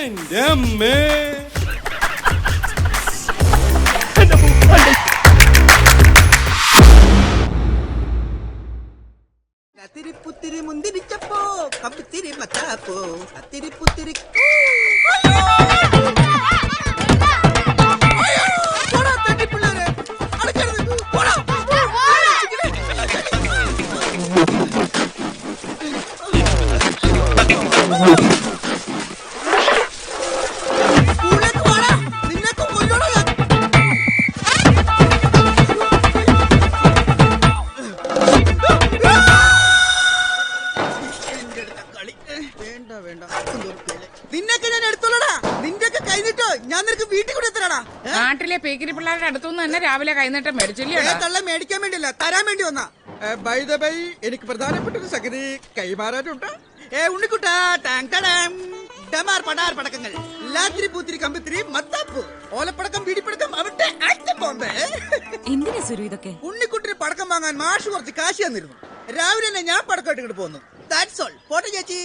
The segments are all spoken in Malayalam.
എന്റെ അമ്മേ. അത്തിരി പുത്തിരി മുന്തിരിച്ചപ്പോ കപ്പിത്തിരി മത്താപ്പോ അത്തിരി പുത്തിരി നിന്നൊക്കെ ഞാൻ എടുത്തോളടാ. നിന്റെയൊക്കെ കൈനീട്ടോ ഞാൻ നിനക്ക് വീട്ടിൽ കൂടെ എത്തരാടാ. നാട്ടിലെ പേക്കിരി പിള്ളേരുടെ അടുത്തുനിന്ന് തന്നെ രാവിലെ കൈനീട്ടം മേടിച്ചില്ലേ? തള്ള മേടിക്കാൻ വേണ്ടിയല്ല, തരാൻ വേണ്ടി വന്നാ. ബൈ ദ ബൈ, എനിക്ക് പ്രധാനപ്പെട്ട ഒരു സംഗതി കൈമാറാനുണ്ട്. ഉണ്ണിക്കുട്ടാ, ഡമാർ പടാർ പടക്കങ്ങൾ, ലാത്തിരി പൂത്തിരി കമ്പിത്തിരി മത്താപ്പ്, ഓലപ്പടക്കം പിടിപ്പടക്കം അവിടെ ബോംബെ. എന്തിനാ സുരു ഇതൊക്കെ? ഉണ്ണിക്കുട്ടിന് പടക്കം വാങ്ങാൻ മാഷ് കുറച്ച് കാശ് തന്നിരുന്നു. രാവിലെ തന്നെ ഞാൻ പടക്കം ഇട്ടിട്ട് പോന്നു. That's all. പോട്ടെ ചേച്ചി.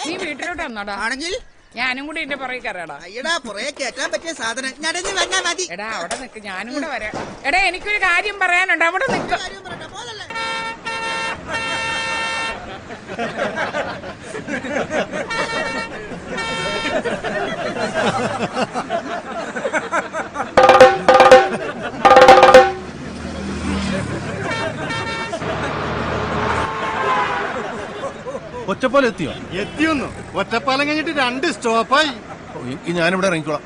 നീ വീട്ടിലോട്ട് വന്നോടാ. ആണെങ്കിൽ ഞാനും കൂടി എന്റെ പുറകെ കയറാടാ. അയ്യടാ, പുറകെ കയറ്റാൻ പറ്റിയ സാധനം നടന്ന് വന്നാ മതി. എടാ അവിടെ നിക്ക്, ഞാനും കൂടെ വരാം. എടാ എനിക്കൊരു കാര്യം പറയാനുണ്ട്, അവിടെ നിക്ക്. കാര്യം പറയട്ടെ, പോലല്ലേ. ഒറ്റപ്പാലം എത്തിയോ? എത്തിയൊന്നു. ഒറ്റപ്പാലം കഴിഞ്ഞിട്ട് 2 സ്റ്റോപ്പായി. ഞാനിവിടെ ഇറങ്ങിക്കോളാം.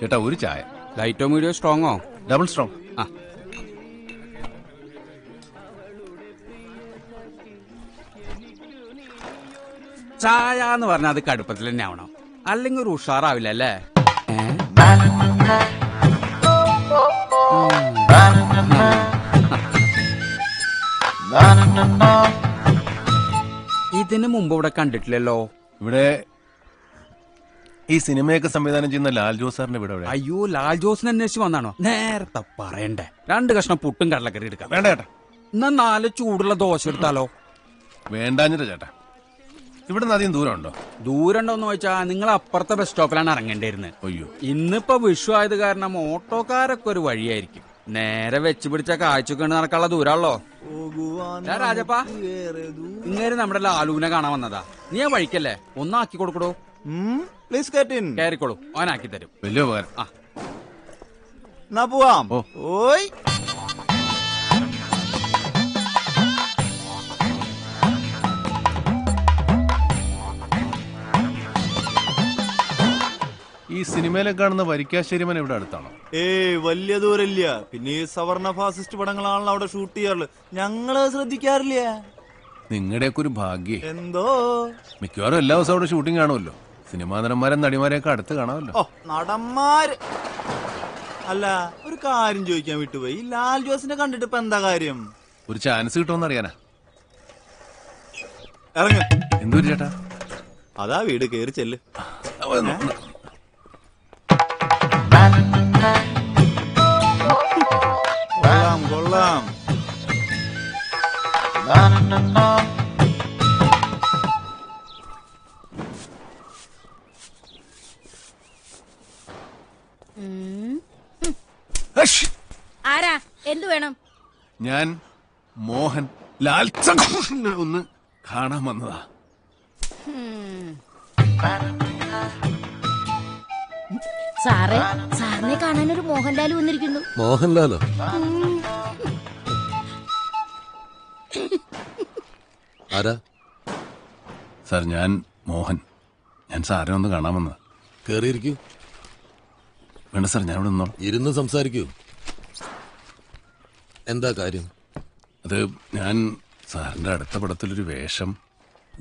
ചേട്ടാ ഒരു ചായ. ലൈറ്റോ മീഡിയോ സ്ട്രോങ്ങോ? Double strong. ആ ചായ എന്ന് പറഞ്ഞാൽ അത് കടുപ്പത്തിൽ തന്നെ ആവണം, അല്ലെങ്കിൽ ഒരു ഉഷാറാവില്ല അല്ലേ? ഇതിന് മുമ്പ് ഇവിടെ കണ്ടിട്ടില്ലല്ലോ. ഇവിടെ ഈ സിനിമയൊക്കെ സംവിധാനം ചെയ്യുന്ന ലാൽ ജോസ് സാറിന്റെ വീട് എവിടെ? അയ്യോ, ലാൽ ജോസിനെ അന്വേഷിച്ച് വന്നാണോ? നേരത്തെ പറയണ്ടേ. 2 കഷ്ണം പുട്ടും കടലക്കറി എടുക്കാം. വേണ്ട ചേട്ടാ. എന്നാ 4 ചൂടുള്ള ദോശ എടുത്താലോ? വേണ്ടാഞ്ഞിട്ട് ചേട്ടാ. ഇവിടുന്ന് അധികം ദൂരം ഉണ്ടോ? ദൂരം ഉണ്ടോന്ന് ചോദിച്ചാ നിങ്ങൾ അപ്പുറത്തെ ബസ് സ്റ്റോപ്പിലാണ് ഇറങ്ങേണ്ടിയിരുന്നത്. അയ്യോ, ഇന്നിപ്പോ വിഷു ആയത് കാരണം ഓട്ടോക്കാരൊക്കെ ഒരു വഴിയായിരിക്കും. നേരെ വെച്ച് പിടിച്ച കാഴ്ചക്ക് നടക്കാനുള്ള ദൂരമുള്ളോ? രാജപ്പാ, ഇങ്ങനെ നമ്മുടെ ലാലുവിനെ കാണാൻ വന്നതാ. നീ ആ വഴിക്കല്ലേ, ഒന്നാക്കി കൊടുക്കടോ. Please get in. കയറിക്കോളൂ, അവനാക്കി തരും. വലിയ ഉപകാരം. ആ എന്നാ പോവാം. ഓ. ഓയ്. ഈ സിനിമയിലെ കാണുന്ന വരിക്കാശ്ശേരിമൻ ഇവിടെ അടുത്താണോ? വലിയ ദൂരമില്ല. പിന്നെ ഈ സവർണ ഫാസിസ്റ്റ് പടങ്ങളാണല്ലോ അവിടെ ഷൂട്ട് ചെയ്യാറുള്ളത്. ഞങ്ങള് ശ്രദ്ധിക്കാറില്ല. നിങ്ങളുടെയൊക്കെ ഒരു ഭാഗ്യേ. എന്തോ മിക്കവാറും എല്ലാ ദിവസവും അവിടെ ഷൂട്ടിംഗ് കാണുമല്ലോ. സിനിമാ നടന്മാരെ നടിമാരെയൊക്കെ അടുത്ത് കാണാമല്ലോ. ഓ, നടന്മാര് അല്ല. ഒരു കാര്യം ചോദിക്കാൻ വിട്ടുപോയി. ഈ ലാൽ ജോസിനെ കണ്ടിട്ട് ഇപ്പൊ എന്താ കാര്യം? ഒരു ചാൻസ് കിട്ടുമെന്ന് അറിയാനാ. ഇറങ്ങ. എന്തൊരു ചേട്ടാ? അതാ വീട്, കേറി ചെല്ല്. കൊള്ളാം കൊള്ളാം. ആരാ? എന്തു വേണം? ഞാൻ മോഹൻ ലാൽ ഒന്ന് കാണാൻ വന്നതാ. സാറേ, സാറിനെ കാണാൻ ഒരു മോഹൻലാൽ വന്നിരിക്കുന്നു. മോഹൻലാലോ? ആരാ? സാർ, ഞാൻ മോഹൻ. ഞാൻ സാറിനെ ഒന്ന് കാണാൻ വന്നതാ. കേറിയിരിക്കൂ. വേണ്ട സാർ, ഞാൻ ഇവിടെ നിന്നോളാം. ഇരുന്ന് സംസാരിക്കൂ. എന്താ കാര്യം? അത് ഞാൻ സാറിന്റെ അടുത്ത പടത്തിലൊരു വേഷം.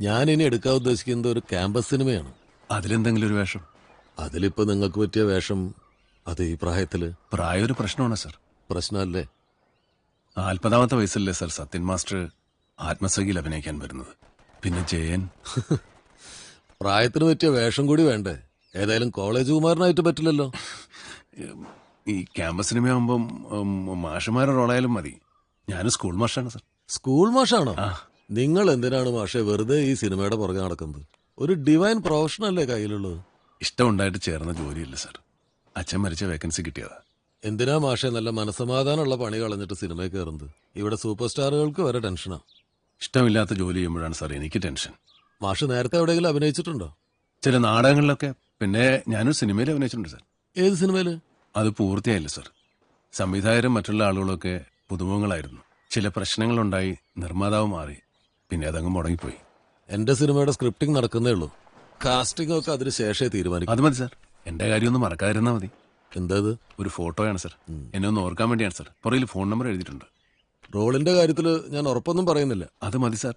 ഞാൻ ഇനി എടുക്കാൻ ഉദ്ദേശിക്കുന്നത് ഒരു ക്യാമ്പസ് സിനിമയാണ്. അതിലെന്തെങ്കിലും ഒരു വേഷം? അതിലിപ്പോ നിങ്ങൾക്ക് പറ്റിയ വേഷം അത് ഈ പ്രായത്തില്? പ്രായം ഒരു പ്രശ്നമാണ് സാർ. പ്രശ്നമല്ലേ? 40ാമത്തെ വയസ്സല്ലേ സാർ സത്യൻ മാസ്റ്റർ ആത്മസഖിയിൽ അഭിനയിക്കാൻ വരുന്നത്. പിന്നെ ജയൻ. പ്രായത്തിന് പറ്റിയ വേഷം കൂടി വേണ്ടേ? ഏതായാലും കോളേജ് കുമാരനായിട്ട് പറ്റില്ലല്ലോ. ഈ ക്യാമ്പസ് സിനിമയാകുമ്പം മാഷന്മാരുടെ റോളായാലും മതി. ഞാനും സ്കൂൾ മാഷാണ് സർ. സ്കൂൾ മാഷാണോ? ആ. നിങ്ങൾ എന്തിനാണ് മാഷെ വെറുതെ ഈ സിനിമയുടെ പുറകെ നടക്കുന്നത്? ഒരു ഡിവൈൻ പ്രൊഫഷനല്ലേ കയ്യിലുള്ളത്? ഇഷ്ടമുണ്ടായിട്ട് ചേർന്ന ജോലിയല്ല സർ. അച്ഛൻ മരിച്ച വേക്കൻസി കിട്ടിയതാ. എന്തിനാ മാഷെ നല്ല മനസ്സമാധാനമുള്ള പണി കളഞ്ഞിട്ട് സിനിമയിൽ കയറുന്നത്? ഇവിടെ സൂപ്പർ സ്റ്റാറുകൾക്ക് വരെ ടെൻഷനാ. ഇഷ്ടമില്ലാത്ത ജോലി ചെയ്യുമ്പോഴാണ് സാർ എനിക്ക് ടെൻഷൻ. മാഷ് നേരത്തെ എവിടെയെങ്കിലും അഭിനയിച്ചിട്ടുണ്ടോ? ചില നാടകങ്ങളിലൊക്കെ, പിന്നെ ഞാനൊരു സിനിമയിൽ അഭിനയിച്ചിട്ടുണ്ട് സാർ. ഏത് സിനിമയില്? അത് പൂർത്തിയായില്ല സർ. സംവിധായകരും മറ്റുള്ള ആളുകളൊക്കെ പുതുമുഖങ്ങളായിരുന്നു. ചില പ്രശ്നങ്ങളുണ്ടായി നിർമ്മാതാവ് മാറി, പിന്നെ അതങ്ങ് മുടങ്ങിപ്പോയി. എന്റെ സിനിമയുടെ സ്ക്രിപ്റ്റിംഗ് നടക്കുന്നേ ഉള്ളൂ. കാസ്റ്റിംഗ് ഒക്കെ അതിന് ശേഷമേ തീരുമാനിക്കും. അത് മതി സാർ. എന്റെ കാര്യമൊന്നും മറക്കാതിരുന്നാ മതി. എന്താ ഇത്? ഒരു ഫോട്ടോയാണ് സർ. എന്നെ ഒന്ന് ഓർക്കാൻ വേണ്ടിയാണ് സർ. പുറകിൽ ഫോൺ നമ്പർ എഴുതിയിട്ടുണ്ട്. റോളിന്റെ കാര്യത്തില് ഞാൻ ഉറപ്പൊന്നും പറയുന്നില്ല. അത് മതി സാർ.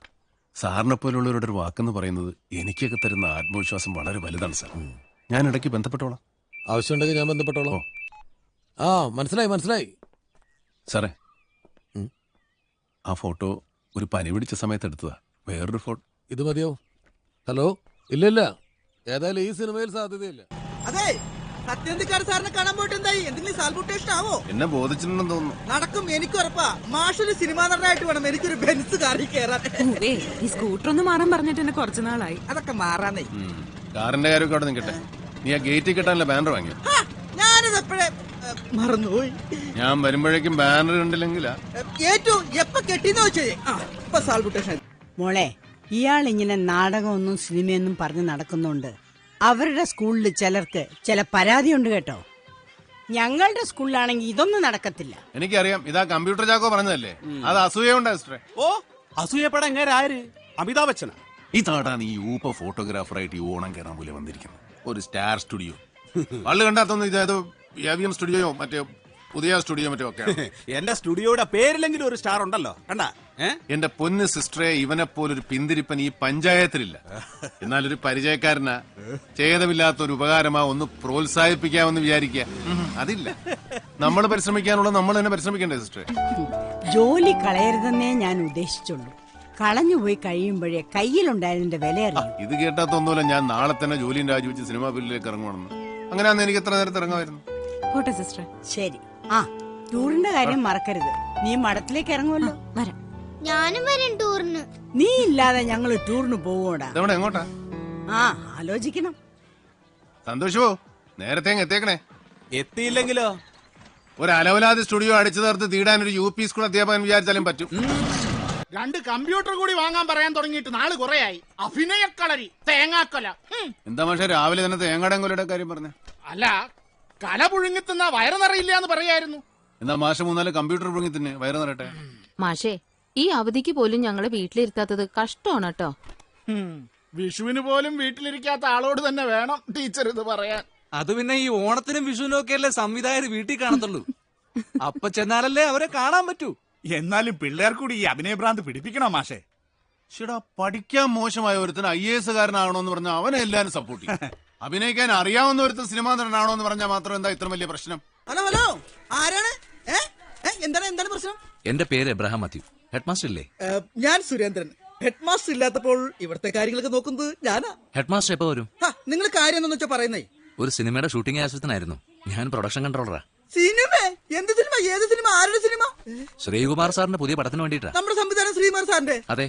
സാറിനെ പോലുള്ളവരുടെ ഒരു വാക്കെന്ന് പറയുന്നത് എനിക്കൊക്കെ തരുന്ന ആത്മവിശ്വാസം വളരെ വലുതാണ് സാർ. ഞാൻ ഇടയ്ക്ക് ബന്ധപ്പെട്ടോളാം. ആവശ്യമുണ്ടെങ്കിൽ ഞാൻ ബന്ധപ്പെട്ടോളാം. ആ മനസ്സിലായി. സാറേ, ആ ഫോട്ടോ ഒരു പനി പിടിച്ച സമയത്ത് എടുത്തതാ. വേറൊരു ഫോട്ടോ ഇത് മതിയോ? ഹലോ, ഇല്ല, ഏതായാലും ഈ സിനിമയിൽ സാധ്യതയില്ല. അതെ, സത്യന്തിക്കാട് സാറിനെ കാണാൻ പോയിട്ട് എന്തായി? എന്തെങ്കിലും സാൽബുട്ടേഷൻ ആവോ? എന്നെ ബോധിച്ചിട്ടുണ്ടെന്ന് തോന്നുന്നു. നടക്കും, എനിക്ക് ഉറപ്പാ. മാഷൊരു സിനിമാ നടനായിട്ട് വേണം എനിക്കൊരു ബെൻസ് കാറിൽ കയറാൻ. ഈ സ്കൂട്ടർ ഒന്ന് മാറാൻ പറഞ്ഞിട്ട് എന്നെ കുറച്ചു നാളായി. അതൊക്കെ മാറാന്നേ. കാറിന്റെ കാര്യമൊക്കെ അവിടെ നിൽക്കട്ടെ. നീ ആ ഗേറ്റിൽ കിട്ടാനല്ല ബാനർ വാങ്ങി. ഞാനത് എപ്പോഴേ മറന്നുപോയി. ഞാൻ വരുമ്പോഴേക്കും ബാനർ കണ്ടില്ലെങ്കിലാ. ഏറ്റവും എപ്പ കെട്ടിന്ന് വെച്ചേ. ഇപ്പൊ സാൽബുട്ടേഷൻ. മോളെ, ഇയാൾ ഇങ്ങനെ നാടകമൊന്നും സിനിമയൊന്നും പറഞ്ഞ് നടക്കുന്നുണ്ട്. അവരുടെ സ്കൂളിൽ ചിലർക്ക് ചില പരാതിയുണ്ട് കേട്ടോ. ഞങ്ങളുടെ സ്കൂളിലാണെങ്കിൽ ഇതൊന്നും നടക്കത്തില്ല. എനിക്കറിയാം, ഇതാ കമ്പ്യൂട്ടർ ചാക്കോ പറഞ്ഞതല്ലേ. അത് അസൂയുണ്ട് സിസ്റ്ററെ. ഓ, അസൂയപ്പെടാൻ എങ്ങനെ ആര്? അമിതാഭ് ബച്ചന. ഇതാടാണ് ഈ ഊപ്പ ഫോട്ടോഗ്രാഫറായിട്ട് ഈ ഓണം കയറാൻ പോലെ വന്നിരിക്കുന്നത്. ഒരു സ്റ്റാർ സ്റ്റുഡിയോ. ആള് കണ്ടാത്തൊന്നും ഇതേതോ AVM സ്റ്റുഡിയോയോ മറ്റേ പുതിയ സ്റ്റുഡിയോ മറ്റോ ഒക്കെ. എന്റെ സ്റ്റുഡിയോയുടെ പേരിലെങ്കിലും ഒരു സ്റ്റാർ ഉണ്ടല്ലോ. കണ്ടാ? എന്റെ പൊന്ന് സിസ്റ്ററെ, ഇവനെ പോലൊരു പിന്തിരിപ്പൻ ഈ പഞ്ചായത്തിലില്ല. എന്നാലൊരു പരിചയക്കാരനാ. ഛേദമില്ലാത്ത ഒരു ഉപകാരമാ, ഒന്ന് പ്രോത്സാഹിപ്പിക്കാമെന്ന് വിചാരിക്കുക. അതില്ല. നമ്മൾ പരിശ്രമിക്കാനുള്ള നമ്മൾ തന്നെ പരിശ്രമിക്കണ്ടേ സിസ്റ്ററെ? ജോലി കളയരുതെന്നേ ഞാൻ ഉദ്ദേശിച്ചുള്ളൂ. കളഞ്ഞുപോയി കഴിയുമ്പോഴേ കയ്യിലുണ്ടായതിന്റെ വില അറിയാം. ഇത് കേട്ടാത്തൊന്നുമില്ല ഞാൻ നാളെ തന്നെ ജോലിയും രാജിവെച്ച് സിനിമാ ഫീൽഡിലേക്ക് ഇറങ്ങുവാണെന്ന്. അങ്ങനെയാന്ന് എനിക്ക് എത്ര നേരത്തെ ഇറങ്ങാമായിരുന്നു. പോട്ടെ സിസ്റ്റർ. ശരി. ടൂറിന്റെ കാര്യം മറക്കരുത്. നീ മഠത്തിലേക്ക് ഇറങ്ങുമല്ലോ. വരാം. ഞാനും വരും ടൂറിന്. നീ ഇല്ലാതെ ഞങ്ങള് ടൂറിന് പോവോടാ. ഇതെവിടെ എങ്ങോട്ടാ? ആലോചിക്കണം. സന്തോഷമോ, നേരത്തെ എത്തിയേക്കണേ. എത്തിയില്ലെങ്കിലോ? ഒരു അലവലാതി സ്റ്റുഡിയോ അടിച്ചു തീർത്ത് തീടാൻ ഒരു UP സ്കൂൾ അധ്യാപകൻ വിചാരിച്ചാലും പറ്റും. 2 കമ്പ്യൂട്ടർ കൂടി വാങ്ങാൻ പറയാൻ തുടങ്ങിയിട്ട് നാള് കുറയായി. അഭിനയക്കളരി, തേങ്ങാക്കൊല. എന്താ പക്ഷേ രാവിലെ തന്നെ തേങ്ങാടൻ കൊലയുടെ കാര്യം പറഞ്ഞേ? അല്ല, കല പുഴുങ്ങിത്തുന്ന വയറ് നിറയില്ല എന്ന് പറയായിരുന്നു. എന്നാ മാഷം 3-4 കമ്പ്യൂട്ടർ പുഴുങ്ങി തന്നെ വയറ് നിറട്ടെ. മാഷേ, ഈ അവധിക്ക് പോലും ഞങ്ങളെ വീട്ടിലിരുത്താത്തത് കഷ്ടമാണ് കേട്ടോ. വിഷുവിന് പോലും വീട്ടിലിരിക്കാത്ത ആളോട് തന്നെ വേണം ടീച്ചർ ഇത് പറയാൻ. അത് പിന്നെ ഈ ഓണത്തിനും വിഷുവിനും ഒക്കെ അല്ലേ സംവിധായകർ വീട്ടിൽ കാണത്തുള്ളൂ. അപ്പൊ ചെന്നാലല്ലേ അവരെ കാണാൻ പറ്റൂ. എന്നാലും പിള്ളേർ കൂടി ഈ അഭിനയഭ്രാന്ത് പിടിപ്പിക്കണോ മാഷേ? ചേട്ടാ, പഠിക്കാൻ മോശമായ ഒരുത്തിന് IAS കാരനാകണമെന്ന് പറഞ്ഞാൽ അവനെ എല്ലാരും സപ്പോർട്ട് ചെയ്യും. അഭിനയിക്കാൻ അറിയാവുന്ന ഒരുത്തൻ സിനിമാ നടനാണോ എന്ന് പറഞ്ഞാൽ മാത്രം എന്താ ഇത്ര വലിയ പ്രശ്നം? ഹലോ, ആരാണ്? എന്താണ് പ്രശ്നം? എന്റെ പേര് എബ്രഹാം മാത്യു. ഹെഡ് മാസ്റ്റർ ഇല്ലേ? ഞാൻ സുരേന്ദ്രൻ. ഹെഡ് മാസ്റ്റർ ഇല്ലാത്തപ്പോൾ ഇവിടുത്തെ കാര്യങ്ങളൊക്കെ നോക്കുന്നത് ഞാനാ. ഹെഡ് മാസ്റ്റർ എപ്പോ വരും? നിങ്ങൾ കാര്യം എന്താന്ന് വെച്ചാ പറയുന്നേ? ഒരു സിനിമയുടെ ഷൂട്ടിംഗ് ആവശ്യത്തിനായിരുന്നു. ഞാൻ പ്രൊഡക്ഷൻ കൺട്രോളറാ. സിനിമ? എന്ത് സിനിമ? ഏത് സിനിമ? ആരുടെ സിനിമ? ശ്രീകുമാർ സാറിന്റെ പുതിയ പടത്തിന് വേണ്ടിട്ടാ. നമ്മുടെ സംവിധാനം ശ്രീകുമാർ സാറിന്റെ? അതെ.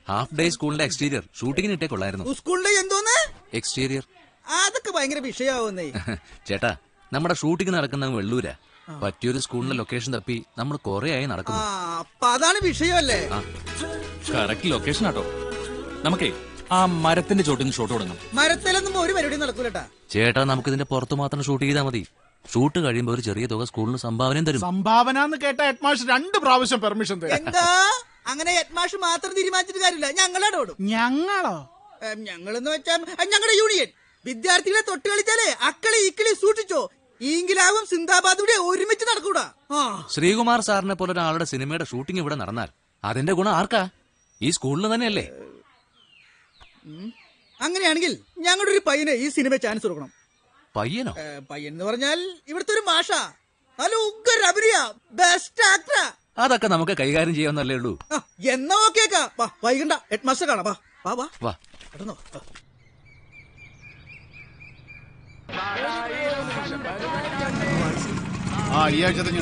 ഹാഫ് ഡേ സ്കൂളിന്റെ എക്സ്റ്റീരിയർ ഷൂട്ടിങ്ങിന് ഇട്ടേ കൊള്ളായിരുന്നു. സ്കൂളിന്റെ എന്തോന്ന് എക്സ്റ്റീരിയർ? അതൊക്കെ ഭയങ്കര വിഷയാവുന്നേ. ചേട്ടാ, നമ്മുടെ ഷൂട്ടിംഗ് നടക്കുന്ന വെള്ളൂരാ. പറ്റിയൊരു സ്കൂളിന്റെ ലൊക്കേഷൻ തപ്പി നമ്മൾ കൊറേ ആയി നടക്കുന്നു. അതാണ് വിഷയമല്ലേ? കറക്റ്റ് ലൊക്കേഷൻ ആട്ടോ. നമുക്കേ ആ മരത്തിന്റെ ചോട്ടിന് ഷൂട്ട് തുടങ്ങും. മരത്തിലൊന്നും ഒരു പരിപാടി നടക്കൂലട്ടാ. ചേട്ടാ, നമുക്കിതിന്റെ പുറത്ത് മാത്രം ഷൂട്ട് ചെയ്താൽ മതി. ഷൂട്ട് കഴിയുമ്പോൾ ഒരു ചെറിയ തുക സ്കൂളിന് സംഭാവനയും തരും. സംഭാവന എന്ന് കേട്ട ഹെഡ് മാസ്റ്റർ 2 പ്രാവശ്യം പെർമിഷൻ തരും. എന്താ അങ്ങനെ? ഹെഡ് മാസ്റ്റർ മാത്രം തീരുമാനിച്ചിട്ട് കാര്യമില്ല. ഞങ്ങളോടും. ഞങ്ങളോ? ഞങ്ങളെന്ന് വെച്ചാൽ ഞങ്ങളുടെ യൂണിയൻ. വിദ്യാർത്ഥികളെ തൊട്ട് കളിച്ചാലേ അക്കളി ഇക്കളി സൂക്ഷിച്ചോ. ഈങ്കിലാവും സിന്ദാബാദൂടെ ഒരുമിച്ച് നടക്കൂടാ. ശ്രീകുമാർ സാറിനെ പോലെ ഒരാളുടെ സിനിമയുടെ ഷൂട്ടിംഗ് ഇവിടെ നടന്നാൽ അതിന്റെ ഗുണം ആർക്കാ? ഈ സ്കൂളിന് തന്നെയല്ലേ? അങ്ങനെയാണെങ്കിൽ ഞങ്ങളുടെ ഒരു പയ്യന് ഈ സിനിമ ചാൻസ് കൊടുക്കണം. പയ്യനോ? പയ്യൻ എന്ന് പറഞ്ഞാൽ ഇവിടുത്തെ ഒരു മാഷ. ഹലോ, ഉഗ്ര അഭിനയ, ബെസ്റ്റ് ആക്ടറാ. അതൊക്കെ നമുക്ക് കൈകാര്യം ചെയ്യാവുന്നല്ലേ ഉള്ളൂ. എന്നാ ഓക്കേക്കാ. വൈകണ്ട, ഹെഡ് മാസ്റ്റർ കാണാം. വാ വാ വാ. പെട്ടെന്നോ. ആ ഈ ആഴ്ച തന്നെ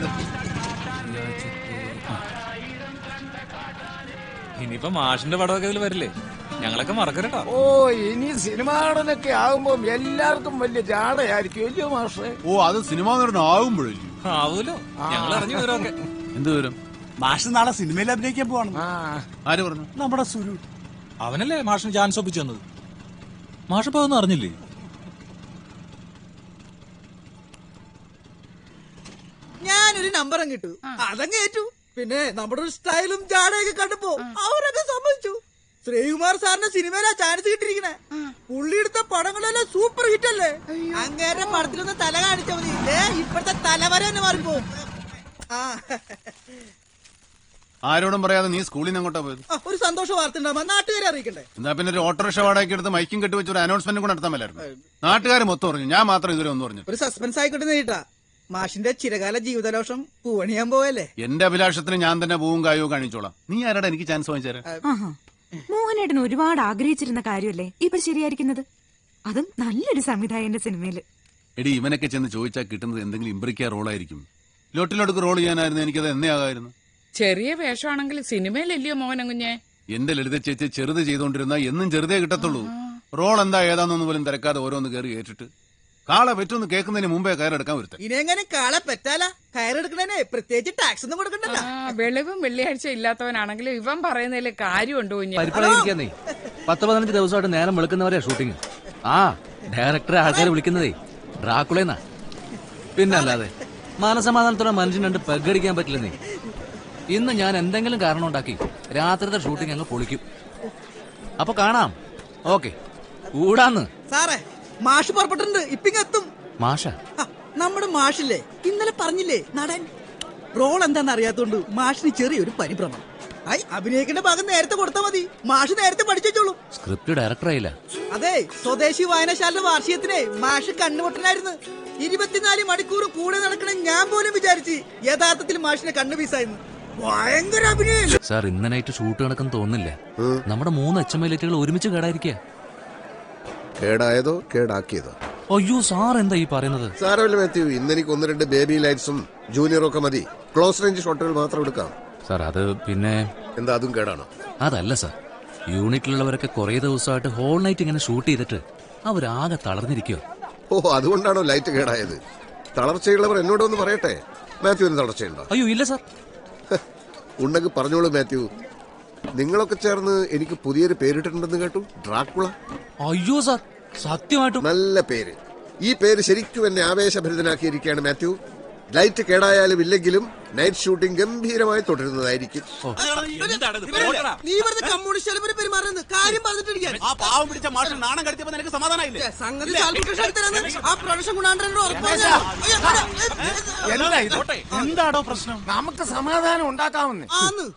ഇനിയിപ്പോ മാഷിന്റെ പടമൊക്കെ ഇതിൽ വരില്ലേ? ഞങ്ങളൊക്കെ മറക്കരട്ടോ. ഓ ഇനി സിനിമ നടനൊക്കെ ആകുമ്പോ എല്ലാവർക്കും വലിയ ജാടയായിരിക്കും അല്ലയോ മാഷേ? ഓ അത് സിനിമ നടൻ ആകുമ്പോഴേ ആവൂലോ. ഞങ്ങൾ അറിഞ്ഞു വിവരമൊക്കെ. എന്ത് വിവരം? മാഷ് നാളെ സിനിമയിൽ അഭിനയിക്കാൻ പോവാണ്. ആര് പറഞ്ഞു? നമ്മുടെ സുരു. അവനല്ലേ മാഷിന് ചാൻസ് ഒപ്പിച്ചു തന്നത്. മാഷിപ്പോ ഒന്നും അറിഞ്ഞില്ലേ? ഞാനൊരു നമ്പർ കിട്ടു അതങ്ങ് ഏറ്റു. പിന്നെ നമ്മുടെ ഒരു സ്റ്റൈലും ജാടയൊക്കെ കണ്ടപ്പോ അവരൊക്കെ സമ്മതിച്ചു. ശ്രീകുമാർ സാറിന്റെ സിനിമയിലാ ചാൻസ് കിട്ടിയിരിക്കണേ. പുള്ളി എടുത്ത പടങ്ങളെല്ലാം സൂപ്പർ ഹിറ്റ് അല്ലേ? അങ്ങേരുടെ പടത്തിലൊന്ന് തല കാണിച്ചാ മതി, ഇപ്പോഴത്തെ തലവര തന്നെ മാറിപ്പോ. ആരോടും പറയാതെ നീ സ്കൂളിൽ നിന്ന് അങ്ങോട്ടാ പോയത്? ഒരു സന്തോഷ വാർത്ത ഉണ്ടാവുമ്പോ നാട്ടുകാരെ അറിയിക്കണ്ടേ? എന്നാ പിന്നെ ഒരു ഓട്ടോറിക്ഷ വാടകയ്ക്ക് എടുത്ത് മൈക്കും കെട്ടി വെച്ച് ഒരു അനൗൺസ്മെന്റ് കൂടെ നടത്താൻ പറ്റായിരുന്നു. നാട്ടുകാർ മൊത്തം പറഞ്ഞു, ഞാൻ മാത്രം ഇതുവരെ ഒന്നും പറഞ്ഞു. ഒരു സസ്പെൻസ് ആയിക്കോട്ടെ നേരിട്ടാ. മാഷിന്റെ ചിരകാല ജീവിതലോഷം പൂവണിയാൻ പോവല്ലേ? എന്റെ അഭിലാഷത്തിന് ഞാൻ തന്നെ പൂവും കായവും കാണിച്ചോളാം. നീ ആരാടാ എനിക്ക് ചാൻസ് വാങ്ങിച്ചേരാ? മോഹനേട്ടൻ ഒരുപാട് ആഗ്രഹിച്ചിരുന്ന കാര്യമല്ലേ ഇപ്പൊ ശരിയായിരിക്കുന്നത്? അതും നല്ലൊരു സംവിധായകന്റെ സിനിമയില്. എടി ഇവനൊക്കെ ചെന്ന് ചോദിച്ചാൽ കിട്ടുന്നത് എന്തെങ്കിലും ഇമ്പ്രിക്ക റോളായിരിക്കും. ലോട്ടിലോട്ട് റോൾ ചെയ്യാനായിരുന്നു എനിക്കത് എന്നേ ആകായിരുന്നു. ചെറിയ വേഷമാണെങ്കിൽ സിനിമയിലല്ലയോ മോഹനം കുഞ്ഞെ? എന്റെ ലളിത ചേച്ചി ചെറുത് ചെയ്തോണ്ടിരുന്ന എന്നും ചെറുതേ കിട്ടത്തുള്ളൂ. റോൾ എന്താ ഏതാന്നൊന്നും പോലും തിരക്കാതെ ഓരോന്ന് കയറി ഏറ്റിട്ട് കാളെ പറ്റൊന്ന് കേൾക്കുന്നതിന് മുമ്പേ കയറെടുക്കാൻ വരുത്താം. ഇനെങ്ങനെ കാളെ പറ്റാല? കയറെടുക്കണേ പ്രത്യേകിച്ച് ടാക്സ് ഒന്നും കൊടുക്കണ്ടല്ലോ. വെളിവും വെള്ളിയാഴ്ച ഇല്ലാത്തവനാണെങ്കിലും ഇവൻ പറയുന്നതിൽ കാര്യമുണ്ടോ കുഞ്ഞെ? 10-15 ദിവസമായിട്ട് നേരം വിളിക്കുന്നവരെയാ ഷൂട്ടിങ്. ഡയറക്ടറെ ആൾക്കാരെ വിളിക്കുന്നതേ ഡ്രാക്കുളേന്നാ. പിന്നല്ലാതെ മനസമാധാനത്തോടെ മനുഷ്യൻ രണ്ട് പെഗടിക്കാൻ പറ്റില്ലെന്നേ. ഇന്ന് ഞാൻ എന്തെങ്കിലും കാരണം ഉണ്ടാക്കി രാത്രിത്തെ ഷൂട്ടിംഗ് അങ്ങ് പൊളിക്കും. അപ്പൊ കാണാം. ഓക്കെ കൂടാന്ന്. സാറേ മാഷ് പുറപ്പെട്ടിട്ടുണ്ട്, ഇപ്പിങ്ങെത്തും. മാഷ നമ്മുടെ മാഷില്ലേ ഇന്നലെ പറഞ്ഞില്ലേ നടൻ? റോൾ എന്താണെന്ന് അറിയാത്തോണ്ട് മാഷിന് ചെറിയൊരു പരിഭ്രമം. അഭിനയിക്കേണ്ട ഭാഗം നേരത്തെ കൊടുത്താൽ മതി. മാഷ് നേരത്തെ പഠിച്ചോളൂ. സ്ക്രിപ്റ്റ് ഡയറക്ടർ ആയില്ല. അതെ, സ്വദേശി വായനശാല വാർഷികത്തിനെ മാഷ് കണ്ണുപൊട്ടനായിരുന്നു. 24 മണിക്കൂർ കൂടെ നടക്കണ ഞാൻ പോലും വിചാരിച്ച് യഥാർത്ഥത്തിൽ മാഷിനെ കണ്ണുപീസായിരുന്നു. ഭയങ്കര അഭിനയം. സാർ ഇന്ന് നൈറ്റ് ഷൂട്ട് നടക്കുന്ന തോന്നുന്നില്ല. നമ്മുടെ 3 HMI ലൈറ്റുകൾ ഒരുമിച്ച് കേടായിരിക്കുക. കേടായതോ കേടാക്കിയതോ? അയ്യോ സാർ എന്താ ഈ പറയുന്നത്? സാരമില്ല മാത്യു, ഇന്നെനിക്ക് 1-2 ബേബി ലൈറ്റ്സും ജൂനിയറും ഒക്കെ മതി. ക്ലോസ് റേഞ്ച് ഷോട്ടുകൾ മാത്രം എടുക്കാം. സാർ അത് പിന്നെ എന്താ അതും കേടാണോ? അതല്ല സാർ, യൂണിറ്റിലുള്ളവരൊക്കെ കുറെ ദിവസമായിട്ട് ഹോൾ നൈറ്റ് ഇങ്ങനെ ഷൂട്ട് ചെയ്തിട്ട് അവരാകെ തളർന്നിരിക്കോ. ഓ അതുകൊണ്ടാണോ ലൈറ്റ് കേടായത്? തളർച്ചയുള്ളവർ എന്നോടൊന്ന് പറയട്ടെ. മാത്യുവിന് തളർച്ചയുണ്ടോ? അയ്യോ ഇല്ല സാർ. ഉണ്ടെങ്കിൽ പറഞ്ഞോളൂ മാത്യു. നിങ്ങളൊക്കെ ചേർന്ന് എനിക്ക് പുതിയൊരു പേരിട്ടിട്ടുണ്ടെന്ന് കേട്ടു, ഡ്രാക്കുള. അയ്യോ സാർ സത്യമായിട്ടും നല്ല പേര്. ഈ പേര് ശരിക്കും എന്നെ ആവേശഭരിതനാക്കിയിരിക്കുകയാണ് മാത്യു. ലൈറ്റ് കേടായാലും ഇല്ലെങ്കിലും നൈറ്റ് ഷൂട്ടിംഗ് ഗംഭീരമായി തുടരുന്നതായിരിക്കും. നീ വെറുതെ കമ്മ്യൂണിസ്റ്റ് പെരുമാറുന്നത് കാര്യം പറഞ്ഞിട്ടിരിക്കാൻ. ആ പാവം പിടിച്ച മാഷിന് നാണം കടത്തിയപ്പോ നിനക്ക് സമാധാനമായില്ലേ? സംഗതി ആ പ്രൊഡക്ഷൻ കൊണ്ടാണ്ടോ എന്താടോ പ്രശ്നം? നമുക്ക് സമാധാനം ഉണ്ടാക്കാമെന്ന്.